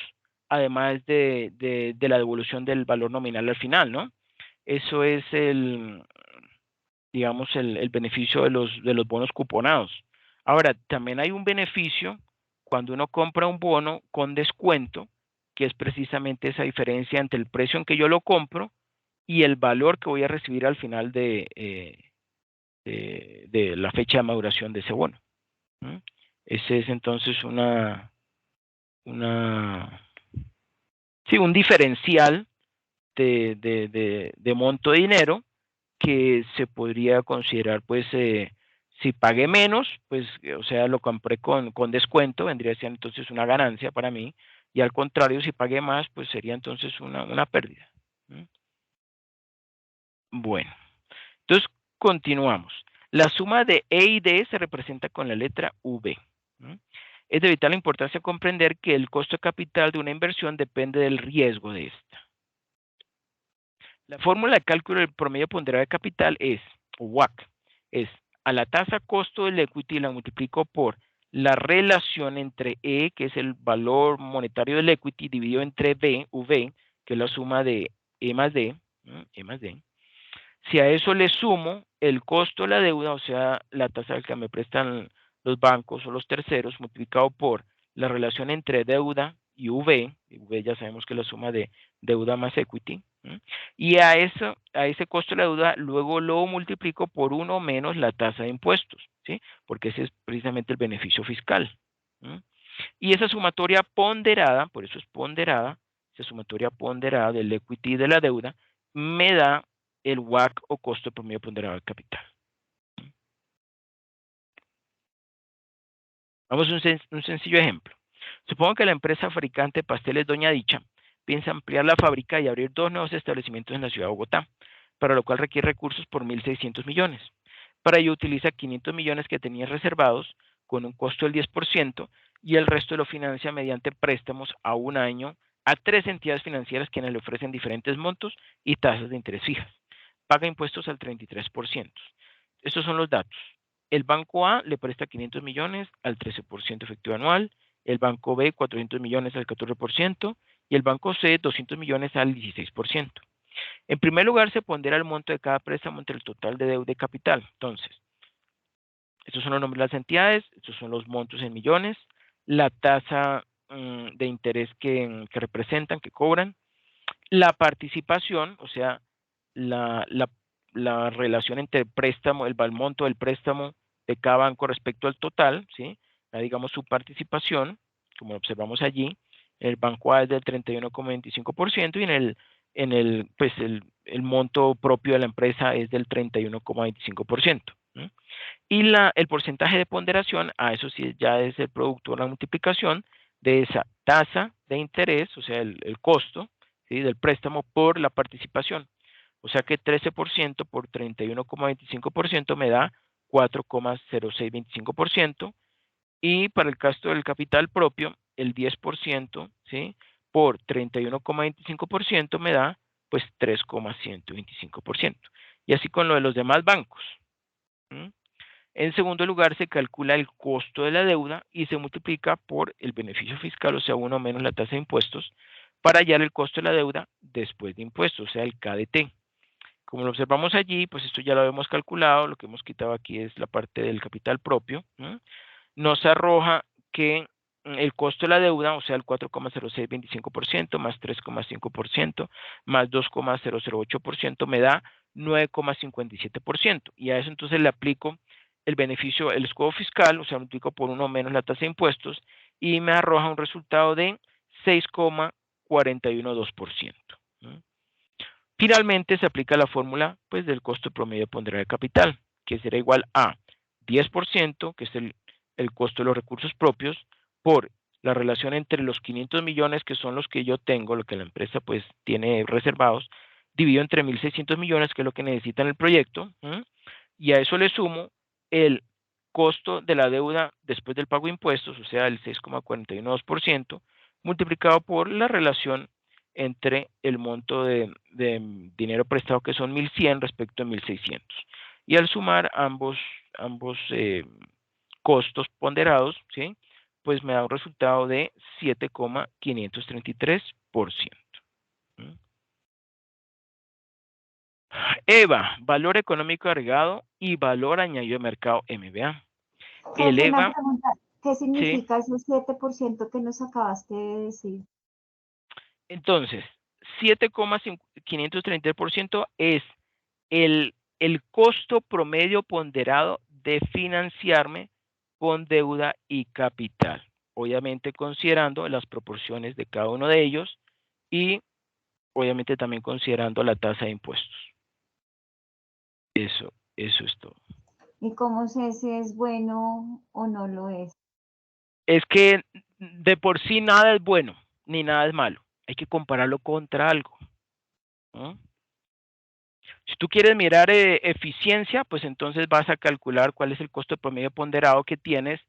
además de la devolución del valor nominal al final, ¿no? Eso es digamos, el beneficio de los bonos cuponados. Ahora, también hay un beneficio cuando uno compra un bono con descuento, que es precisamente esa diferencia entre el precio en que yo lo compro y el valor que voy a recibir al final de la fecha de maduración de ese bono. ¿Mm? Ese es entonces sí, un diferencial de monto de dinero que se podría considerar, pues, si pagué menos, pues, o sea, lo compré con descuento, vendría siendo entonces una ganancia para mí, y al contrario, si pagué más, pues sería entonces una pérdida. ¿Mm? Bueno, entonces continuamos. La suma de E y D se representa con la letra V. ¿Mm? Es de vital importancia comprender que el costo de capital de una inversión depende del riesgo de esta. La fórmula de cálculo del promedio ponderado de capital es, o WACC, es a la tasa costo del equity la multiplico por la relación entre E, que es el valor monetario del equity, dividido entre V, que es la suma de E más D, E más D. Si a eso le sumo el costo de la deuda, o sea, la tasa que me prestan los bancos o los terceros, multiplicado por la relación entre deuda y V ya sabemos que es la suma de deuda más equity, y a ese costo de la deuda luego lo multiplico por 1 menos la tasa de impuestos, ¿sí? Porque ese es precisamente el beneficio fiscal. Y esa sumatoria ponderada, por eso es ponderada, esa sumatoria ponderada del equity y de la deuda, me da el WACC o costo promedio ponderado del capital. Vamos a un sencillo ejemplo. Supongo que la empresa fabricante de pasteles Doña Dicha piensa ampliar la fábrica y abrir 2 nuevos establecimientos en la ciudad de Bogotá, para lo cual requiere recursos por 1.600 millones. Para ello utiliza 500 millones que tenía reservados con un costo del 10% y el resto lo financia mediante préstamos a un año a 3 entidades financieras quienes le ofrecen diferentes montos y tasas de interés fijas. Paga impuestos al 33%. Estos son los datos. El banco A le presta 500 millones al 13% efectivo anual, el banco B 400 millones al 14% y el banco C 200 millones al 16%. En primer lugar, se pondera el monto de cada préstamo entre el total de deuda y capital. Entonces, estos son los nombres de las entidades, estos son los montos en millones, la tasa de interés que representan, que cobran, la participación, o sea, la, la, la relación entre el préstamo, el monto del préstamo de cada banco respecto al total, ¿sí? Digamos su participación, como observamos allí, el banco A es del 31,25% y pues el monto propio de la empresa es del 31,25%. Y el porcentaje de ponderación, a eso sí ya es el producto de la multiplicación de esa tasa de interés, o sea, el costo, ¿sí? Del préstamo por la participación. O sea que 13% por 31,25% me da 4,0625%. Y para el caso del capital propio, el 10%, ¿sí? Por 31,25% me da pues 3,125%. Y así con lo de los demás bancos. En segundo lugar, se calcula el costo de la deuda y se multiplica por el beneficio fiscal, o sea, 1 menos la tasa de impuestos, para hallar el costo de la deuda después de impuestos, o sea, el KDT. Como lo observamos allí, pues esto ya lo hemos calculado, lo que hemos quitado aquí es la parte del capital propio. Nos arroja que el costo de la deuda, o sea, el 4,0625% más 3,5% más 2,008% me da 9,57%. Y a eso entonces le aplico el beneficio, el escudo fiscal, o sea, multiplico por 1 menos la tasa de impuestos y me arroja un resultado de 41.2%. Finalmente se aplica la fórmula pues, del costo promedio ponderado de capital, que será igual a 10%, que es el costo de los recursos propios, por la relación entre los 500 millones, que son los que yo tengo, lo que la empresa pues tiene reservados, dividido entre 1.600 millones, que es lo que necesita en el proyecto, y a eso le sumo el costo de la deuda después del pago de impuestos, o sea, el 6,41%, multiplicado por la relación entre el monto de dinero prestado, que son 1.100 respecto a 1.600. Y al sumar ambos costos ponderados, ¿sí? Pues me da un resultado de 7,533%. EVA, valor económico agregado y valor añadido de mercado MBA. El Jorge, una EVA, pregunta, ¿qué sí. significa ese 7% que nos acabaste de decir? Entonces, 7,533% es el costo promedio ponderado de financiarme con deuda y capital. Obviamente considerando las proporciones de cada uno de ellos y obviamente también considerando la tasa de impuestos. Eso es todo. ¿Y cómo sé si es bueno o no lo es? Es que de por sí nada es bueno, ni nada es malo. Hay que compararlo contra algo, ¿no? Si tú quieres mirar eficiencia, pues entonces vas a calcular cuál es el costo promedio ponderado que tienes,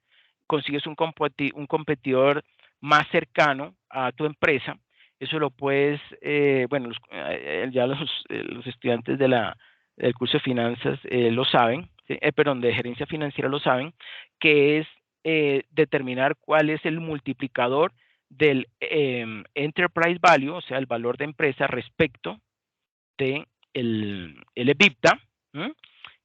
consigues un competidor más cercano a tu empresa. Eso lo puedes, bueno, ya los estudiantes del curso de finanzas lo saben, ¿sí? Perdón, de gerencia financiera lo saben, que es determinar cuál es el multiplicador del enterprise value, o sea, el valor de empresa respecto de el EBITDA, ¿eh?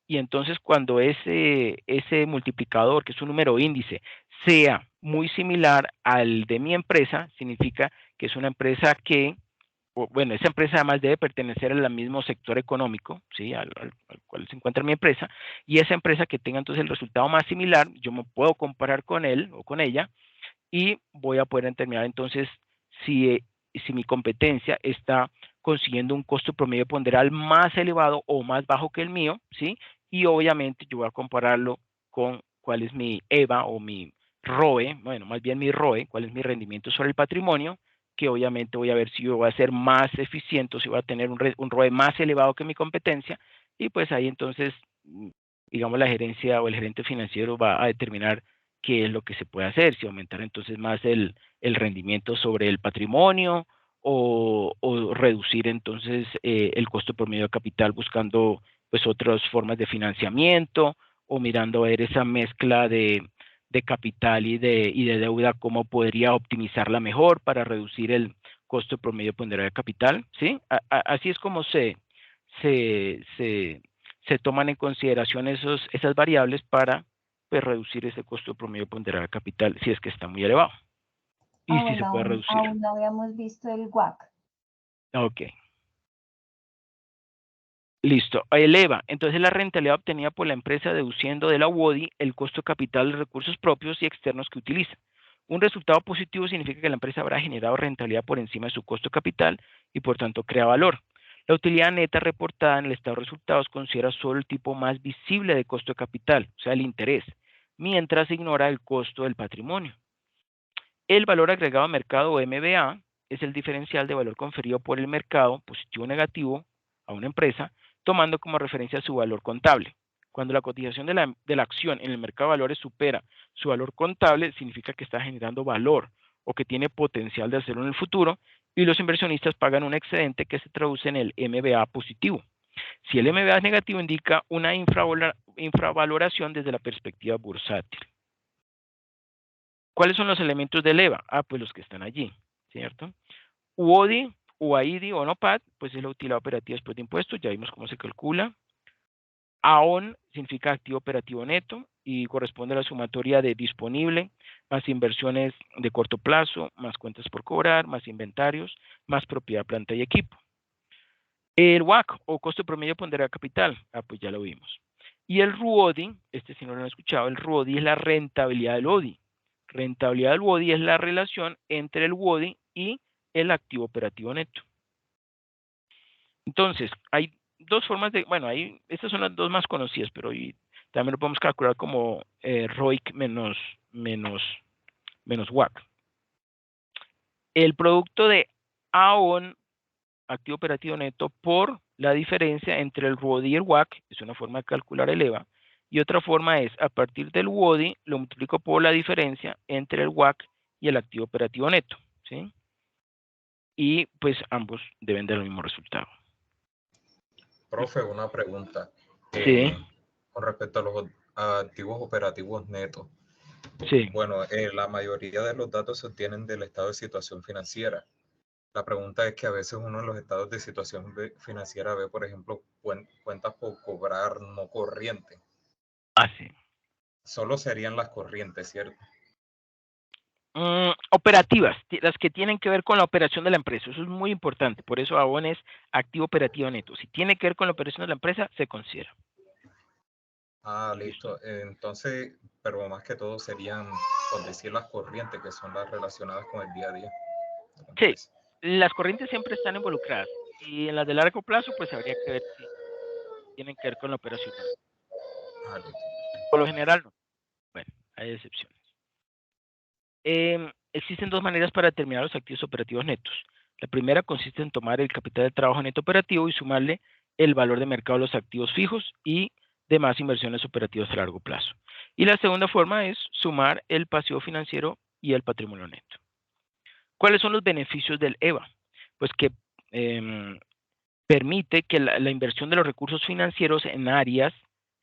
Y entonces cuando ese multiplicador, que es un número índice, sea muy similar al de mi empresa, significa que es una empresa que, bueno, esa empresa además debe pertenecer al mismo sector económico, ¿sí? al cual se encuentra mi empresa, y esa empresa que tenga entonces el resultado más similar, yo me puedo comparar con él o con ella, y voy a poder determinar entonces si mi competencia está consiguiendo un costo promedio ponderal más elevado o más bajo que el mío, ¿sí? Y obviamente yo voy a compararlo con cuál es mi EVA o mi ROE, bueno, más bien mi ROE, cuál es mi rendimiento sobre el patrimonio, que obviamente voy a ver si yo voy a ser más eficiente, si voy a tener un ROE más elevado que mi competencia, y pues ahí entonces, digamos, la gerencia o el gerente financiero va a determinar qué es lo que se puede hacer, si aumentar entonces más el rendimiento sobre el patrimonio o reducir entonces el costo por medio de capital buscando pues otras formas de financiamiento o mirando a ver esa mezcla de capital y de deuda, cómo podría optimizarla mejor para reducir el costo promedio ponderado de capital, ¿sí? Así es como se toman en consideración esas variables para pues, reducir ese costo promedio ponderado de capital si es que está muy elevado. Y si se puede reducir. Aún no habíamos visto el WACC. Ok. Listo. Eleva. Entonces la rentabilidad obtenida por la empresa deduciendo de la UODI el costo capital de recursos propios y externos que utiliza. Un resultado positivo significa que la empresa habrá generado rentabilidad por encima de su costo capital y por tanto crea valor. La utilidad neta reportada en el estado de resultados considera solo el tipo más visible de costo de capital, o sea, el interés, mientras ignora el costo del patrimonio. El valor agregado a mercado o MBA es el diferencial de valor conferido por el mercado, positivo o negativo, a una empresa, tomando como referencia su valor contable. Cuando la cotización de la acción en el mercado de valores supera su valor contable, significa que está generando valor o que tiene potencial de hacerlo en el futuro, y los inversionistas pagan un excedente que se traduce en el MBA positivo. Si el MBA es negativo, indica una infravaloración desde la perspectiva bursátil. ¿Cuáles son los elementos del EVA? Pues los que están allí, ¿cierto? UODI, UAIDI o NOPAT, pues es la utilidad operativa después de impuestos, ya vimos cómo se calcula. AON significa activo operativo neto y corresponde a la sumatoria de disponible, más inversiones de corto plazo, más cuentas por cobrar, más inventarios, más propiedad, planta y equipo. El WACC o costo promedio ponderado de capital, pues ya lo vimos. Y el RUODI, si no lo han escuchado, el RUODI es la rentabilidad del ODI. Rentabilidad del WODI es la relación entre el WODI y el activo operativo neto. Entonces, hay dos formas de, bueno, estas son las dos más conocidas, pero también lo podemos calcular como ROIC menos WACC. El producto de AON, activo operativo neto, por la diferencia entre el WODI y el WACC, es una forma de calcular el EVA, y otra forma es, a partir del WODI, lo multiplico por la diferencia entre el WACC y el activo operativo neto, ¿sí? Y pues ambos deben dar el mismo resultado. Profe, una pregunta. Sí. Con respecto a los activos operativos netos. Sí. Bueno, la mayoría de los datos se obtienen del estado de situación financiera. La pregunta es que a veces uno en los estados de situación financiera ve, por ejemplo, cuentas por cobrar no corriente. Ah, sí. Solo serían las corrientes, ¿cierto? Operativas, las que tienen que ver con la operación de la empresa. Eso es muy importante. Por eso AON es activo operativo neto. Si tiene que ver con la operación de la empresa, se considera. Ah, listo. Entonces, pero más que todo serían, por decir, las corrientes, que son las relacionadas con el día a día. Sí, las corrientes siempre están involucradas. Y en las de largo plazo, pues habría que ver si tienen que ver con la operación. Ah, listo. Por lo general, no. Bueno, hay excepciones. Existen dos maneras para determinar los activos operativos netos. La primera consiste en tomar el capital de trabajo neto operativo y sumarle el valor de mercado de los activos fijos y demás inversiones operativas a largo plazo. Y la segunda forma es sumar el pasivo financiero y el patrimonio neto. ¿Cuáles son los beneficios del EVA? Pues que permite que la inversión de los recursos financieros en áreas,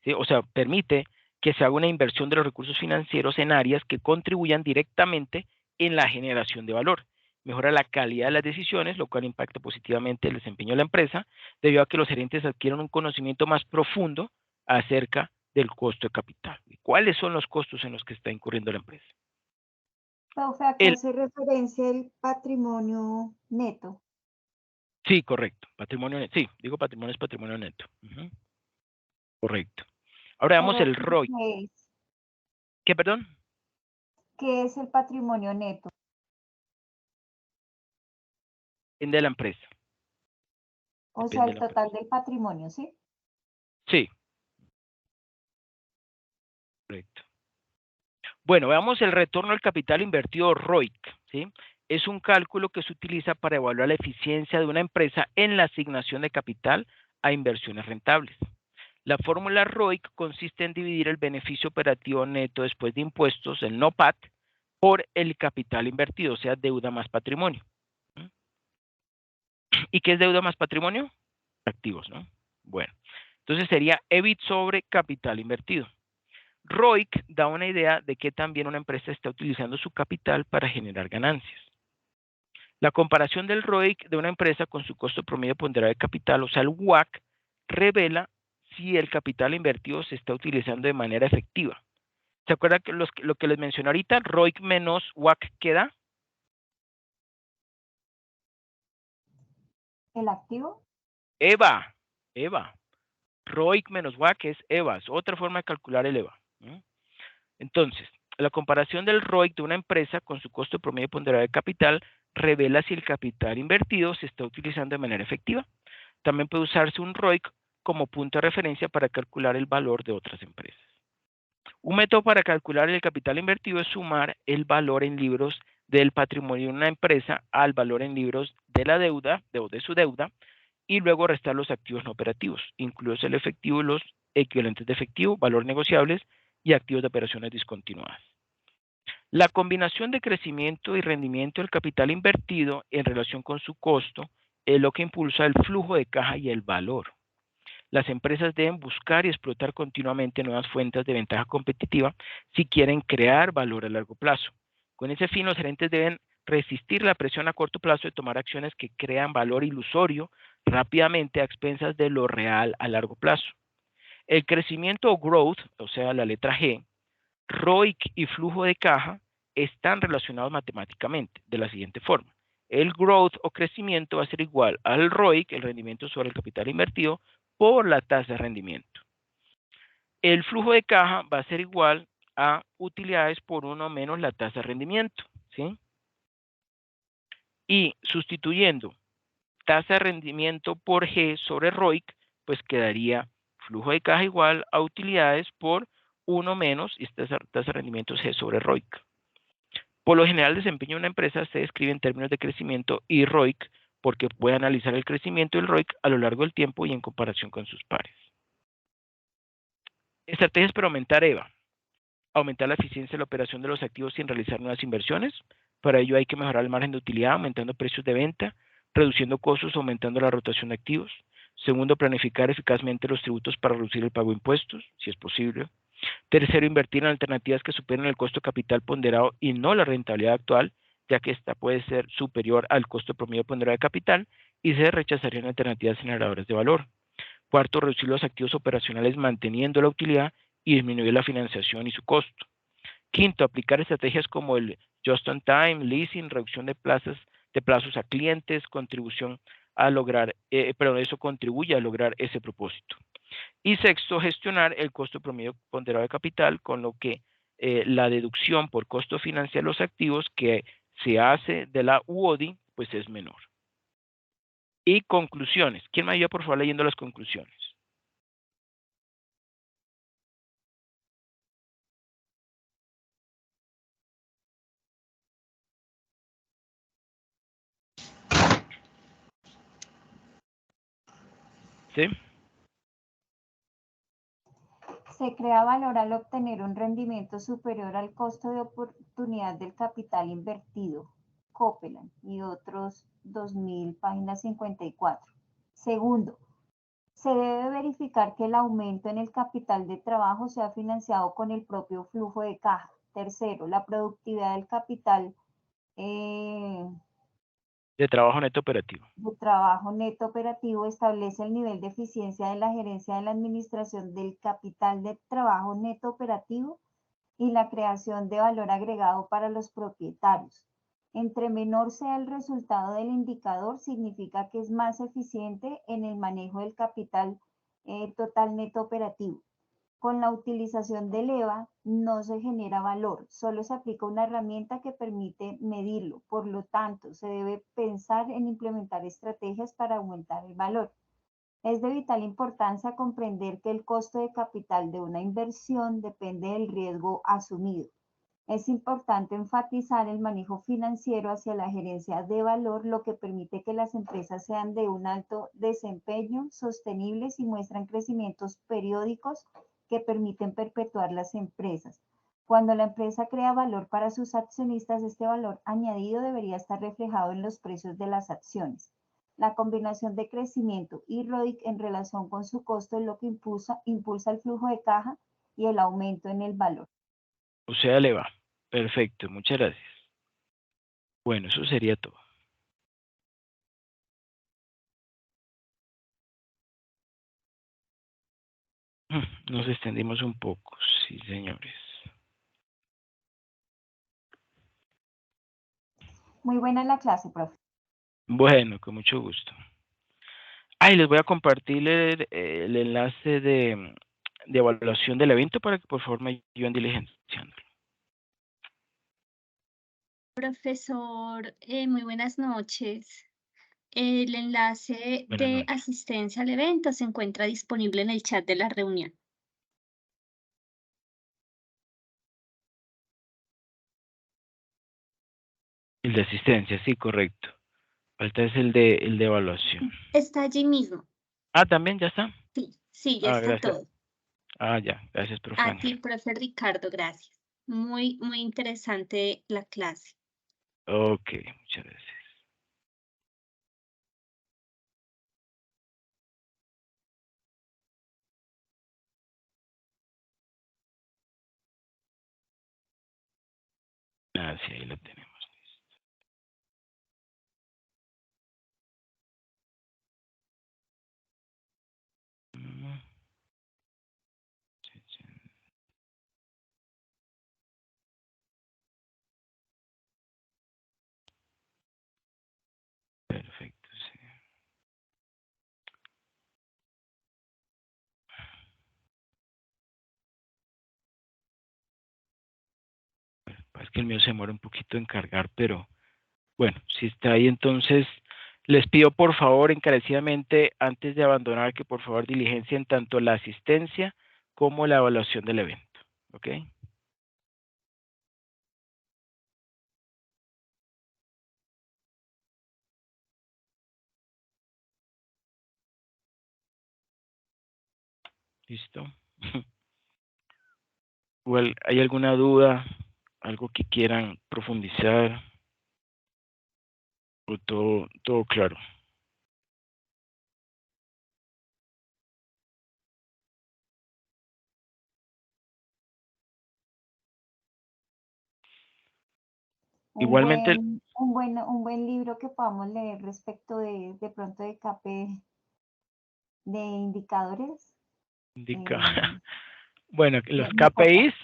¿sí? O sea, permite que se haga una inversión de los recursos financieros en áreas que contribuyan directamente en la generación de valor. Mejora la calidad de las decisiones, lo cual impacta positivamente el desempeño de la empresa, debido a que los gerentes adquieren un conocimiento más profundo acerca del costo de capital. ¿Cuáles son los costos en los que está incurriendo la empresa? Profe, ¿a qué hace referencia el patrimonio neto? Sí, correcto. Patrimonio neto. Sí, digo patrimonio es patrimonio neto. Correcto. Ahora veamos el ROI. ¿Qué es? ¿Qué, perdón? ¿Qué es el patrimonio neto? De la empresa. O sea, el total del patrimonio, ¿sí? Sí. Correcto. Bueno, veamos el retorno al capital invertido ROIC, ¿sí? Es un cálculo que se utiliza para evaluar la eficiencia de una empresa en la asignación de capital a inversiones rentables. La fórmula ROIC consiste en dividir el beneficio operativo neto después de impuestos, el NOPAT, por el capital invertido, o sea, deuda más patrimonio. ¿Y qué es deuda más patrimonio? Activos, ¿no? Bueno, entonces sería EBIT sobre capital invertido. ROIC da una idea de que también una empresa está utilizando su capital para generar ganancias. La comparación del ROIC de una empresa con su costo promedio ponderado de capital, o sea, el WACC, revela si el capital invertido se está utilizando de manera efectiva. ¿Se acuerdan que lo que les mencioné ahorita? ROIC menos WACC, ¿qué da? ¿El activo? EVA. ROIC menos WACC es EVA, es otra forma de calcular el EVA. Entonces, la comparación del ROIC de una empresa con su costo promedio ponderado de capital revela si el capital invertido se está utilizando de manera efectiva. También puede usarse un ROIC como punto de referencia para calcular el valor de otras empresas. Un método para calcular el capital invertido es sumar el valor en libros del patrimonio de una empresa al valor en libros de la deuda, de su deuda, y luego restar los activos no operativos, incluidos el efectivo y los equivalentes de efectivo, valores negociables y activos de operaciones discontinuadas. La combinación de crecimiento y rendimiento del capital invertido en relación con su costo es lo que impulsa el flujo de caja y el valor. Las empresas deben buscar y explotar continuamente nuevas fuentes de ventaja competitiva si quieren crear valor a largo plazo. Con ese fin, los gerentes deben resistir la presión a corto plazo de tomar acciones que crean valor ilusorio rápidamente a expensas de lo real a largo plazo. El crecimiento o growth, o sea, la letra G, ROIC y flujo de caja están relacionados matemáticamente de la siguiente forma. El growth o crecimiento va a ser igual al ROIC, el rendimiento sobre el capital invertido, por la tasa de rendimiento. El flujo de caja va a ser igual a utilidades por 1 menos la tasa de rendimiento, ¿sí? Y sustituyendo tasa de rendimiento por G sobre ROIC, pues quedaría flujo de caja igual a utilidades por 1 menos, y esta tasa de rendimiento es G sobre ROIC. Por lo general, el desempeño de una empresa se describe en términos de crecimiento y ROIC, porque puede analizar el crecimiento del ROIC a lo largo del tiempo y en comparación con sus pares. Estrategias para aumentar EVA. Aumentar la eficiencia de la operación de los activos sin realizar nuevas inversiones. Para ello hay que mejorar el margen de utilidad, aumentando precios de venta, reduciendo costos, aumentando la rotación de activos. Segundo, planificar eficazmente los tributos para reducir el pago de impuestos, si es posible. Tercero, invertir en alternativas que superen el costo capital ponderado y no la rentabilidad actual, ya que esta puede ser superior al costo promedio ponderado de capital, y se rechazarían alternativas generadoras de valor. Cuarto, reducir los activos operacionales manteniendo la utilidad y disminuir la financiación y su costo. Quinto, aplicar estrategias como el just-on-time, leasing, reducción de plazos a clientes, contribución a lograr, eso contribuye a lograr ese propósito. Y sexto, gestionar el costo promedio ponderado de capital, con lo que la deducción por costo financiar los activos que se hace de la UODI, pues es menor. Y conclusiones. ¿Quién me ayuda por favor leyendo las conclusiones? ¿Sí? Se crea valor al obtener un rendimiento superior al costo de oportunidad del capital invertido. Copeland y otros 2000, página 54. Segundo, se debe verificar que el aumento en el capital de trabajo sea financiado con el propio flujo de caja. Tercero, la productividad del capital De trabajo neto operativo. de trabajo neto operativo establece el nivel de eficiencia de la gerencia de la administración del capital de trabajo neto operativo y la creación de valor agregado para los propietarios. Entre menor sea el resultado del indicador, significa que es más eficiente en el manejo del capital total neto operativo. Con la utilización del EVA no se genera valor, solo se aplica una herramienta que permite medirlo. Por lo tanto, se debe pensar en implementar estrategias para aumentar el valor. Es de vital importancia comprender que el costo de capital de una inversión depende del riesgo asumido. Es importante enfatizar el manejo financiero hacia la gerencia de valor, lo que permite que las empresas sean de un alto desempeño, sostenibles y muestran crecimientos periódicos que permiten perpetuar las empresas. Cuando la empresa crea valor para sus accionistas, este valor añadido debería estar reflejado en los precios de las acciones. La combinación de crecimiento y ROIC en relación con su costo es lo que impulsa el flujo de caja y el aumento en el valor. O sea, le va. Perfecto, muchas gracias. Bueno, eso sería todo. Nos extendimos un poco, sí, señores. Muy buena la clase, profe. Bueno, con mucho gusto. Les voy a compartir el enlace de evaluación del evento para que por favor me ayuden diligenciándolo. Profesor, muy buenas noches. El enlace Buenas de noches. asistencia al evento se encuentra disponible en el chat de la reunión. El de asistencia, sí, correcto. Falta es el de evaluación. Está allí mismo. También ya está. Sí, ya está Gracias. todo. Ya, gracias, profe A ti, Ángel. profe Ricardo, gracias. Muy interesante la clase. Ok, muchas gracias. Sí, ahí lo tenemos. Perfecto, sí. Es que el mío se demora un poquito en cargar, pero Bueno, si está ahí, entonces les pido por favor encarecidamente, antes de abandonar, que por favor diligencien tanto la asistencia como la evaluación del evento. ¿Ok? ¿Listo? ¿Hay alguna duda? ¿Algo que quieran profundizar? ¿O todo claro? Igualmente, Un buen libro que podamos leer respecto de pronto de KP, de indicadores. indica. eh, Bueno, los me copa. KPIs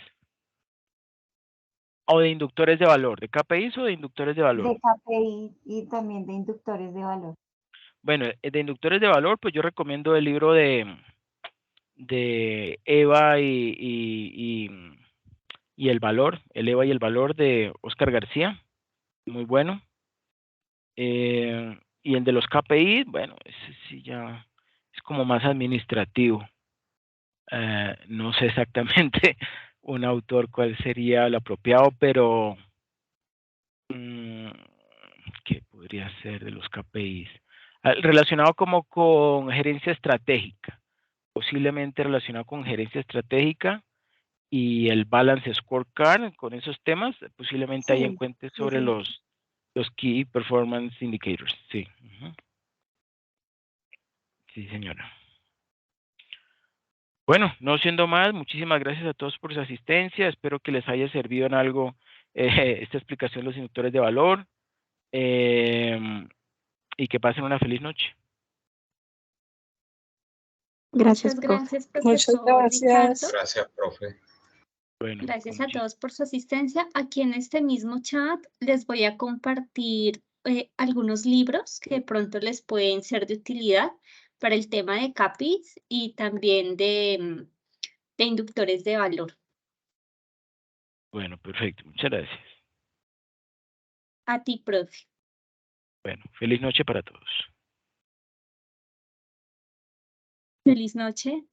o de inductores de valor. ¿De KPIs o de inductores de valor? De KPI y también de inductores de valor. Bueno, de inductores de valor, pues yo recomiendo el libro de Eva y el valor, el Eva y el valor de Oscar García, muy bueno. Y el de los KPI, bueno, ese sí ya es como más administrativo. No sé exactamente un autor cuál sería el apropiado, pero ¿qué podría ser de los KPIs? Relacionado como con gerencia estratégica, posiblemente relacionado con gerencia estratégica y el balance scorecard, con esos temas, posiblemente ahí Sí, encuentre sí, sobre sí. los key performance indicators. Sí, sí, señora. Bueno, no siendo más, muchísimas gracias a todos por su asistencia. Espero que les haya servido en algo esta explicación de los inductores de valor y que pasen una feliz noche. Gracias, Muchas profe. gracias, Muchas profesor Ricardo. gracias. Gracias, profe. Bueno, Gracias con a todos por su asistencia. Aquí en este mismo chat les voy a compartir algunos libros que de pronto les pueden ser de utilidad para el tema de CAPIs y también de inductores de valor. bueno, perfecto. Muchas gracias. A ti, profe. Bueno, feliz noche para todos. Feliz noche.